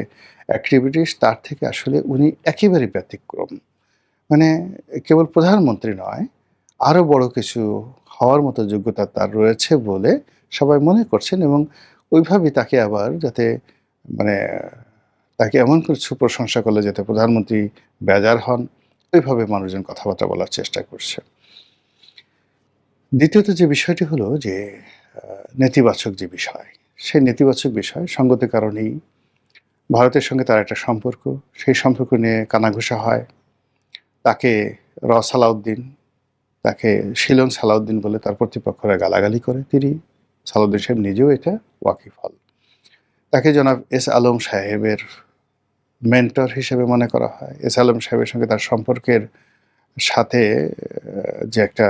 অ্যাক্টিভিটিস, তার থেকে আসলে উনি একেবারে ব্যতিক্রম। মানে কেবল প্রধানমন্ত্রী নয়, আরও বড় কিছু হওয়ার মতো যোগ্যতা তার রয়েছে বলে সবাই মনে করছেন, এবং ওইভাবেই তাকে আবার যাতে মানে তাকে এমন কিছু প্রশংসা করলে যাতে প্রধানমন্ত্রী বেজার হন, ওইভাবে মানুষজন কথাবার্তা বলার চেষ্টা করছে। দ্বিতীয়ত যে বিষয়টি হলো যে নেতিবাচক যে বিষয়, সেই নেতিবাচক বিষয় সঙ্গত কারণেই ভারতের সঙ্গে তার একটা সম্পর্ক, সেই সম্পর্ক নিয়ে কানাঘুষা হয়। তাকে সালাউদ্দিন, তাকে শিলং সালাউদ্দিন বলে তার প্রতিপক্ষরা গালাগালি করে। সালাউদ্দিন সাহেব নিজেও এটা ওয়াকিফল। তাকে জনাব এস আলম সাহেবের মেন্টর হিসেবে মনে করা হয়। এস আলম সাহেবের সঙ্গে তার সম্পর্কের সাথে যে একটা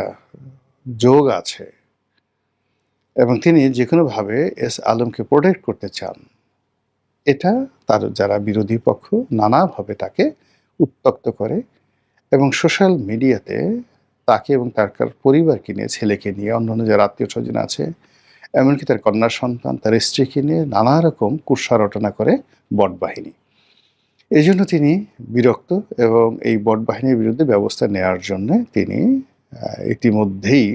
যোগ আছে এবং তিনি যে কোনোভাবে এস আলমকে প্রোটেক্ট করতে চান, এটা তার যারা বিরোধী পক্ষ নানাভাবে তাকে উত্ত্যক্ত করে এবং সোশ্যাল মিডিয়াতে তাকে এবং তার পরিবারকে নিয়ে, ছেলেকে নিয়ে, অন্যান্য যারা আত্মীয় স্বজন আছে, এমনকি তার কন্যা সন্তান, তার স্ত্রীকে নিয়ে নানা রকম কুৎসা রটনা করে বট বাহিনী। এই জন্য তিনি বিরক্ত এবং এই বট বাহিনীর বিরুদ্ধে ব্যবস্থা নেওয়ার জন্য তিনি ইতিমধ্যেই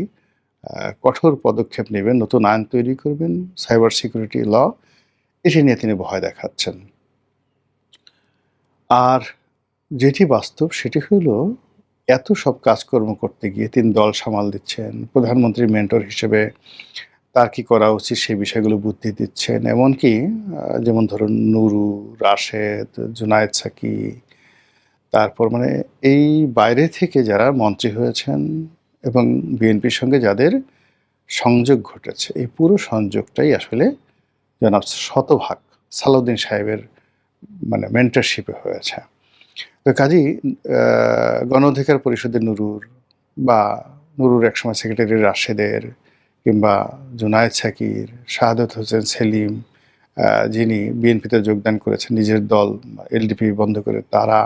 কঠোর পদক্ষেপ নেবেন, নতুন আইন তৈরি করবেন, সাইবার সিকিউরিটি ল, এটি নিয়ে তিনি ভয় দেখাচ্ছেন। আর যেটি বাস্তব সেটি হলো এত সব কাজকর্ম করতে গিয়ে তিনি দল সামাল দিচ্ছেন, প্রধানমন্ত্রীর মেন্টর হিসেবে তার কি করা উচিত সেই বিষয়গুলো বুদ্ধি দিচ্ছেন। এমনকি যেমন ধরুন নুরু, রাশেদ, জুনায়েদ সাকি, তারপর মানে এই বাইরে থেকে যারা মন্ত্রী হয়েছেন এবং বিএনপির সঙ্গে যাদের সংযোগ ঘটেছে, এই পুরো সংযোগটাই আসলে জনাব শতভাগ সালাউদ্দিন সাহেবের মানে মেন্টরশিপে হয়েছে। তো কাজেই গণ অধিকার পরিষদের নুরুর বা নুরুর একসময় সেক্রেটারি রাশেদের কিংবা জুনায়েদ সাকির, শাহাদত হোসেন সেলিম যিনি বিএনপিতে যোগদান করেছেন নিজের দল এলডিপি বন্ধ করে, তারা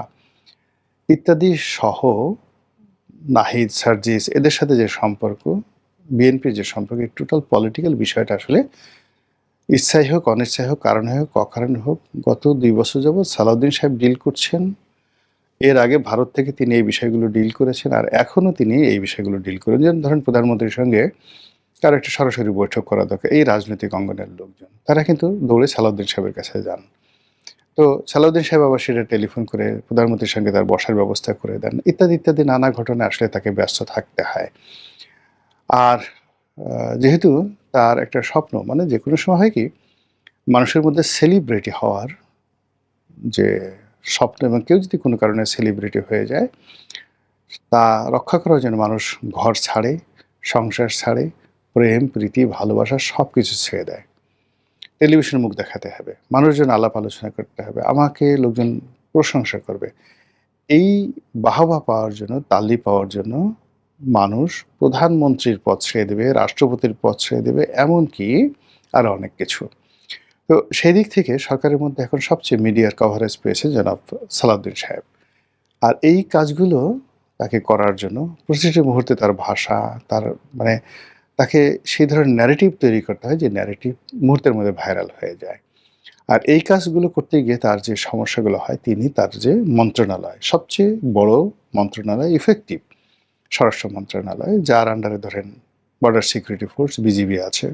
ইত্যাদি সহ নাহিদ, সার্জিস, এদের সাথে যে সম্পর্ক, বিএনপির যে সম্পর্ক, এই টোটাল পলিটিক্যাল বিষয়টা আসলে ইচ্ছাই হোক অনিচ্ছাই হোক, কারণে হোক অকারণে হোক, গত 2 বছর যাবৎ সালাউদ্দিন সাহেব ডিল করছেন। এর আগে ভারত থেকে তিনি এই বিষয়গুলো ডিল করেছেন আর এখনও তিনি এই বিষয়গুলো ডিল করেন। যেমন ধরেন প্রধানমন্ত্রীর সঙ্গে কারো একটা সরাসরি বৈঠক করা দরকার, এই রাজনৈতিক অঙ্গনের লোকজন তারা কিন্তু দৌড়ে সালাউদ্দিন সাহেবের কাছে যান। তো সালাউদ্দিন সাহেব আবার সেটা টেলিফোন করে প্রধানমন্ত্রীর সঙ্গে তার বসার ব্যবস্থা করে দেন, ইত্যাদি ইত্যাদি নানা ঘটনা আসলে তাকে ব্যস্ত থাকতে হয়। আর যেহেতু তার একটা স্বপ্ন, মানে যে কোনো সময় হয় কি মানুষের মধ্যে সেলিব্রিটি হওয়ার যে স্বপ্ন, এবং কেউ যদি কোনো কারণে সেলিব্রিটি হয়ে যায় তা রক্ষা করার জন্য মানুষ ঘর ছাড়ে, সংসার ছাড়ে, প্রেম প্রীতি ভালোবাসা সব কিছু ছেড়ে দেয়। টেলিভিশনে মুখ দেখাতে হবে, মানুষজন আলাপ আলোচনা করতে হবে, আমাকে লোকজন প্রশংসা করবে, এই বাহবা পাওয়ার জন্য, তালি পাওয়ার জন্য মানুষ প্রধানমন্ত্রীর পদ ছেড়ে দেবে, রাষ্ট্রপতির পদ ছেড়ে দেবে, এমনকি আরও অনেক কিছু। তো সেই দিক থেকে সরকারের মধ্যে এখন সবচেয়ে মিডিয়ার কভারেজ পেয়েছে জনাব সালাউদ্দিন সাহেব। আর এই কাজগুলো তাকে করার জন্য প্রতিটি মুহূর্তে তার ভাষা, তার মানে তাকে সেই ধরনের ন্যারেটিভ তৈরি করতে হয় যে ন্যারেটিভ মুহূর্তের মধ্যে ভাইরাল হয়ে যায়। আর এই কাজগুলো করতে গিয়ে তার যে সমস্যাগুলো হয়, তিনি তার যে মন্ত্রণালয়, সবচেয়ে বড় মন্ত্রণালয়, ইফেক্টিভ স্বরাষ্ট্র মন্ত্রণালয়, যার আন্ডারে ধরেন বর্ডার সিকিউরিটি ফোর্স, বিজিবি আছে,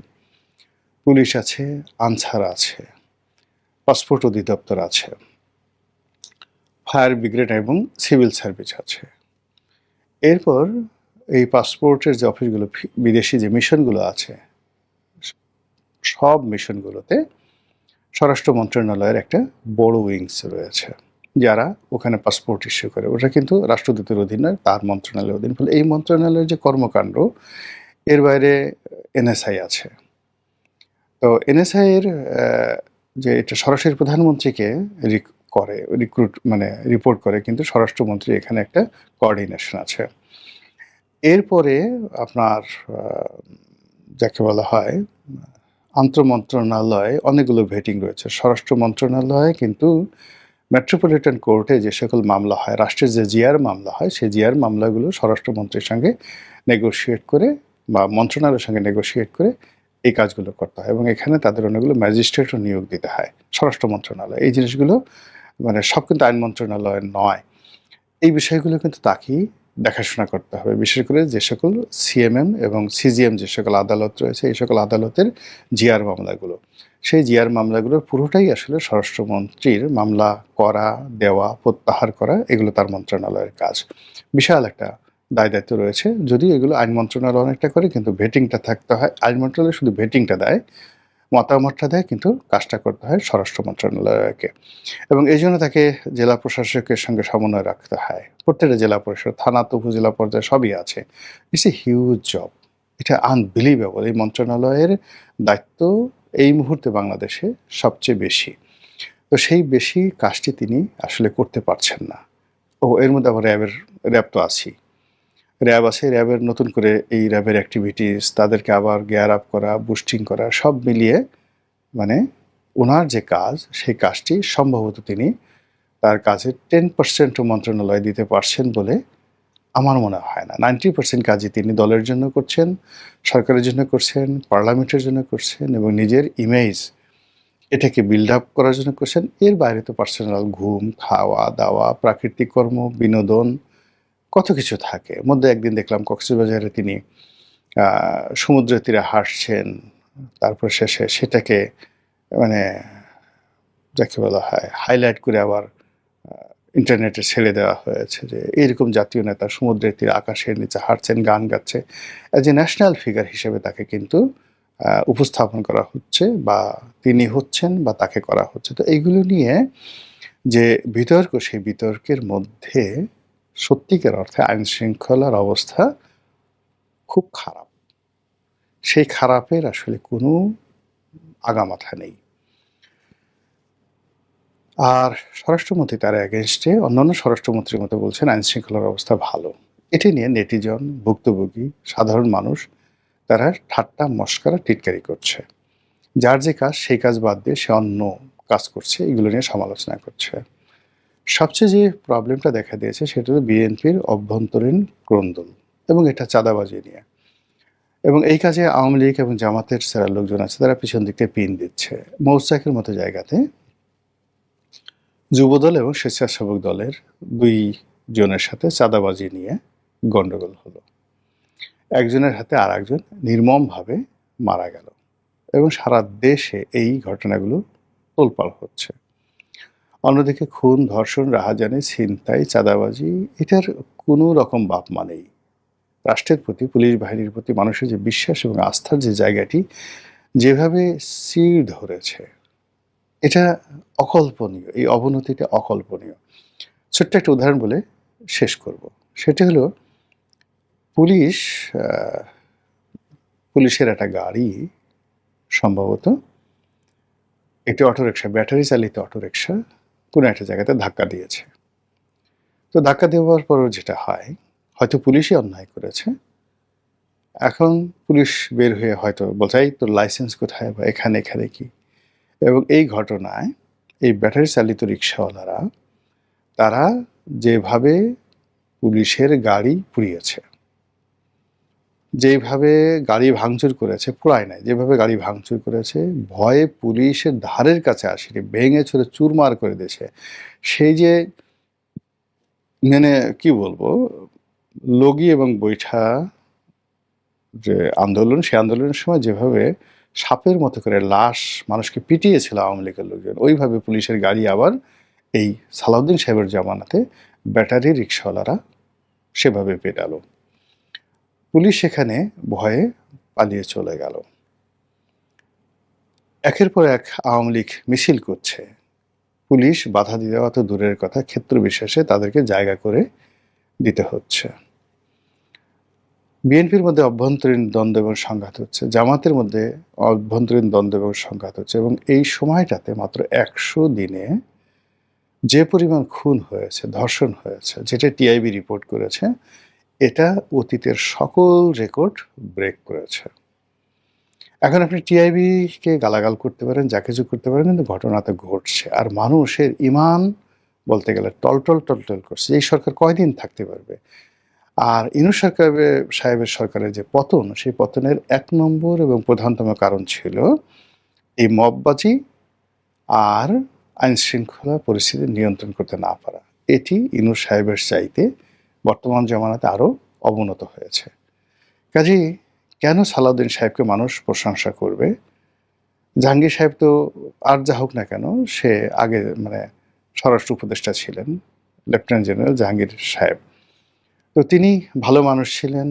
পুলিশ আছে, আনসার আছে, পাসপোর্ট অধিদপ্তর আছে, ফায়ার ব্রিগেড এবং সিভিল সার্ভিস আছে। এরপর এই পাসপোর্টের যে অফিসগুলো, বিদেশি যে মিশনগুলো আছে, সব মিশনগুলোতে স্বরাষ্ট্র মন্ত্রণালয়ের একটা বড় উইংস রয়েছে যারা ওখানে পাসপোর্ট ইস্যু করে। ওটা কিন্তু রাষ্ট্রদূতের অধীন নয়, তার মন্ত্রণালয়ের অধীন। ফলে এই মন্ত্রণালয়ের যে কর্মকাণ্ড, এর বাইরে এনএসআই আছে। তো এনএসআই এর যে এটা সরাসরি প্রধানমন্ত্রীকে রিক্রুট মানে রিপোর্ট করে, কিন্তু স্বরাষ্ট্রমন্ত্রী এখানে একটা কোঅর্ডিনেশন আছে। এরপরে আপনার যাকে বলা হয় আন্তঃমন্ত্রণালয়ে অনেকগুলো ভেটিং রয়েছে। স্বরাষ্ট্র মন্ত্রণালয়ে কিন্তু মেট্রোপলিটন কোর্টে যে সকল মামলা হয়, রাষ্ট্রের যে জিআর মামলা হয়, সেই জিআর মামলাগুলো স্বরাষ্ট্রমন্ত্রীর সঙ্গে নেগোশিয়েট করে বা মন্ত্রণালয়ের সঙ্গে নেগোশিয়েট করে এই কাজগুলো করতে হয়, এবং এখানে তাদের অনেকগুলো ম্যাজিস্ট্রেটও নিয়োগ দিতে হয় স্বরাষ্ট্র মন্ত্রণালয়। এই জিনিসগুলো মানে সব কিন্তু আইন মন্ত্রণালয়ের নয়। এই বিষয়গুলো কিন্তু তাকেই দেখাশোনা করতে হবে, বিশেষ করে যে সকল সিএমএম এবং সিজিএম যে সকল আদালত রয়েছে, এই সকল আদালতের জিআর মামলাগুলো, সেই জিআর মামলাগুলোর পুরোটাই আসলে স্বরাষ্ট্রমন্ত্রীর মামলা করা, দেওয়া, প্রত্যাহার করা, এগুলো তার মন্ত্রণালয়ের কাজ। বিশাল একটা দায় দায়িত্ব রয়েছে, যদিও এগুলো আইন মন্ত্রণালয় অনেকটা করে, কিন্তু ভেটিংটা থাকতে হয়। আইন মন্ত্রণালয় শুধু ভেটিংটা দেয়, মতামতটা দেয়, কিন্তু কাজটা করতে হয় স্বরাষ্ট্র মন্ত্রণালয়কে। এবং এই জন্য তাকে জেলা প্রশাসকের সঙ্গে সমন্বয় রাখতে হয়। প্রত্যেকটা জেলা পরিষদ, থানা তো উপজেলা পর্যায়ে সবই আছে। ইটস এ হিউজ জব, এটা আনবিলিভেবল। এই মন্ত্রণালয়ের দায়িত্ব এই মুহূর্তে বাংলাদেশে সবচেয়ে বেশি। তো সেই বেশি কাজটি তিনি আসলে করতে পারছেন না। এর মধ্যে আবার র্যাব তো আছেই, র্যাব আছে, র্যাবের নতুন করে এই র্যাবের অ্যাক্টিভিটিস, তাদেরকে আবার গিয়ার আপ করা, বুস্টিং করা, সব মিলিয়ে মানে ওনার যে কাজ, সেই কাজটি সম্ভবত তিনি তার কাজের 10% মন্ত্রণালয় দিতে পারছেন বলে আমার মনে হয় না। 90% কাজই তিনি দলের জন্য করছেন, সরকারের জন্য করছেন, পার্লামেন্টের জন্য করছেন এবং নিজের ইমেজ এটাকে বিল্ড আপ করার জন্য করছেন। এর বাইরে তো পার্সোনাল ঘুম, খাওয়া দাওয়া, প্রাকৃতিক কর্ম, বিনোদন, কত কিছু থাকে। মধ্যে একদিন দেখলাম কক্সবাজারে তিনি সমুদ্রের তীরে হাঁটছেন, তারপর শেষে সেটাকে মানে যাকে বলা হয় হাইলাইট করে আবার ইন্টারনেটে ছেড়ে দেওয়া হয়েছে যে এরকম জাতীয় নেতা সমুদ্রের তীরে আকাশের নিচে হাঁটছেন, গান গাচ্ছে। অ্যাজ এ ন্যাশনাল ফিগার হিসেবে তাকে কিন্তু উপস্থাপন করা হচ্ছে, বা তিনি হচ্ছেন, বা তাকে করা হচ্ছে। তো এইগুলো নিয়ে যে বিতর্ক, সেই বিতর্কের মধ্যে সত্যিকার অর্থে আইন শৃঙ্খলার অবস্থা খুব খারাপ। সেই খারাপের আসলে কোনো আগামাথা নেই। আর স্বরাষ্ট্রমন্ত্রী তার এগেনস্টে অন্যান্য স্বরাষ্ট্রমন্ত্রীর মতো বলছেন আইন শৃঙ্খলার অবস্থা ভালো। এটি নিয়ে নেটিজন, ভুক্তভোগী, সাধারণ মানুষ তারা ঠাট্টা, মশকরা, টিটকারি করছে। যার যে কাজ, সেই কাজ বাদ দিয়ে সে অন্য কাজ করছে, এগুলো নিয়ে সমালোচনা করছে। সবচেয়ে যে প্রবলেমটা দেখা দিয়েছে সেটা হলো বিএনপির অভ্যন্তরীণ ক্রন্দল, এবং এটা চাঁদাবাজি নিয়ে। এবং এই কাজে আওয়ামী লীগ এবং জামাতের যারা লোকজন আছে তারা পিছন দিক থেকে পিন দিচ্ছে। মৌচাকের মতো জায়গাতে যুবদল এবং স্বেচ্ছাসেবক দলের 2 জনের সাথে চাঁদাবাজি নিয়ে গন্ডগোল হলো। একজনের হাতে আর একজন নির্মমভাবে মারা গেল, এবং সারা দেশে এই ঘটনাগুলো তোলপাড় হচ্ছে। অন্যদিকে খুন, ধর্ষণ, রাহাজানি, ছিনতাই, চাঁদাবাজি, এটার কোনো রকম বাপ মানেই। রাষ্ট্রের প্রতি, পুলিশ বাহিনীর প্রতি মানুষের যে বিশ্বাস এবং আস্থার যে জায়গাটি যেভাবে চির ধরেছে, এটা অকল্পনীয়। এই অবনতিটা অকল্পনীয়। ছোট্ট একটা উদাহরণ বলে শেষ করব। সেটা হলো পুলিশের একটা গাড়ি সম্ভবত একটি অটোরিকশা, ব্যাটারি চালিত অটোরিকশা কোনো একটা জায়গাতে ধাক্কা দিয়েছে। তো ধাক্কা দেওয়ার পরও যেটা হয়, হয়তো পুলিশই অন্যায় করেছে। এখন পুলিশ বের হয়ে হয়তো বলছে, এই তোর লাইসেন্স কোথায়, বা এখানে কি। এবং এই ঘটনায় এই ব্যাটারি চালিত রিক্সাওয়ালারা তারা যেভাবে পুলিশের গাড়ি পুড়িয়েছে, যেভাবে গাড়ি ভাঙচুর করেছে, পুরায় নাই, যেভাবে গাড়ি ভাঙচুর করেছে, ভয়ে পুলিশের ধারের কাছে আসেনি, ভেঙে চুরে চুরমার করে দিয়েছে। সেই যে মানে কি বলবো, লগি এবং বৈঠা যে আন্দোলন, সেই আন্দোলনের সময় যেভাবে সাপের মতো করে লাশ মানুষকে পিটিয়েছিল আওয়ামী লীগের লোকজন, ওইভাবে পুলিশের গাড়ি আবার এই সালাউদ্দিন সাহেবের জামানাতে ব্যাটারি রিক্সাওয়ালারা সেভাবে পেটালো। পুলিশ সেখানে ভয়ে পালিয়ে চলে গেল। একের পর এক আওয়ামী লীগ মিছিল করছে, পুলিশ বাধা দেওয়া তো দূরের কথা, ক্ষেত্র বিশেষে তাদেরকে জায়গা করে দিতে হচ্ছে। বিএনপির মধ্যে অভ্যন্তরীণ দ্বন্দ্ব এবং সংঘাত হচ্ছে, জামাতের মধ্যে অভ্যন্তরীণ দ্বন্দ্ব এবং সংঘাত হচ্ছে, এবং এই সময়টাতে মাত্র 100 দিনে যে পরিমাণ খুন হয়েছে, ধর্ষণ হয়েছে, যেটা টিআইবি রিপোর্ট করেছে, এটা অতীতের সকল রেকর্ড ব্রেক করেছে। এখন আপনি টিআইবিকে গালাগাল করতে পারেন, যা কিছু করতে পারেন, কিন্তু ঘটনা তো ঘটছে। আর মানুষের ইমান বলতে গেলে টলটল করছে। এই সরকার কয়দিন থাকতে পারবে? আর ইউনূস সাহেবের সরকারের যে পতন, সেই পতনের 1 নম্বর এবং প্রধানতম কারণ ছিল এই মববাজি আর আইন শৃঙ্খলা পরিস্থিতি নিয়ন্ত্রণ করতে না পারা। এটি ইউনূস সাহেবের চাইতে বর্তমান জামানাতে আরও অবনত হয়েছে। কাজেই কেন সালাউদ্দিন সাহেবকে মানুষ প্রশংসা করবে? জাহাঙ্গীর সাহেব তো আর যা হোক না কেন, সে আগে মানে স্বরাষ্ট্র উপদেষ্টা ছিলেন, লেফটেন্যান্ট জেনারেল জাহাঙ্গীর সাহেব। তো তিনি ভালো মানুষ ছিলেন,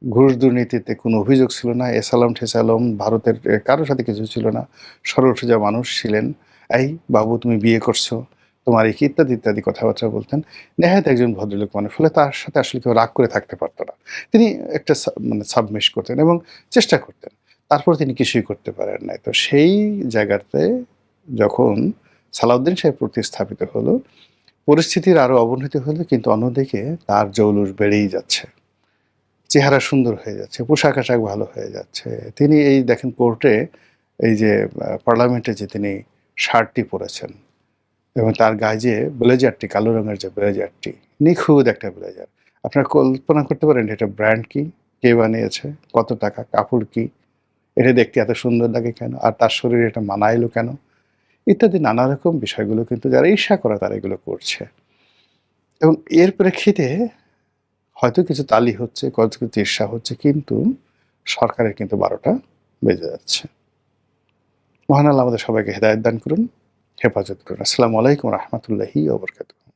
ঘুষ দুর্নীতিতে কোনো অভিযোগ ছিল না, এসালাম ঠেসালাম ভারতের কারোর সাথে কিছু ছিল না, সরল সোজা মানুষ ছিলেন। এই বাবু তুমি বিয়ে করছো, তোমার এই কি ইত্যাদি ইত্যাদি কথাবার্তা বলতেন। নেহাত একজন ভদ্রলোক মানুষ, ফলে তার সাথে আসলে কেউ রাগ করে থাকতে পারতো না। তিনি একটা মানে সাবমিশ করতেন এবং চেষ্টা করতেন। তারপর তিনি কিছুই করতে পারেন নাই। তো সেই জায়গাতে যখন সালাউদ্দিন সাহেব প্রতিস্থাপিত হলো, পরিস্থিতির আরও অবনতি হলো, কিন্তু অন্যদিকে তার জৌলুস বেড়েই যাচ্ছে, চেহারা সুন্দর হয়ে যাচ্ছে, পোশাক আশাক ভালো হয়ে যাচ্ছে। তিনি এই দেখেন কোর্টে, এই যে পার্লামেন্টে যে তিনি শার্টটি পরেছেন এবং তার গায়ে যে ব্লেজারটি, কালো রঙের যে ব্লেজারটি, নিখুঁত একটা ব্লেজার। আপনারা কল্পনা করতে পারেন এটা ব্র্যান্ড কি, কে বানিয়েছে, কত টাকা, কাপড় কি, এটা দেখতে এত সুন্দর লাগে কেন, আর তার শরীরে এটা মানাইলো কেন, ইত্যাদি নানা রকম বিষয়গুলো কিন্তু যারা ঈর্ষা করে তারা এগুলো করছে। এবং এর প্রেক্ষিতে হয়তো কিছু তালি হচ্ছে, কিছু ঈর্ষা হচ্ছে, কিন্তু সরকারের কিন্তু 12টা বেজে যাচ্ছে। মহান আল্লাহ আমাদের সবাইকে হেদায়েত দান করুন, হেফাজত করুন। আসসালামু আলাইকুম রহমতুল্লাহি ওয়া বারাকাতুহু।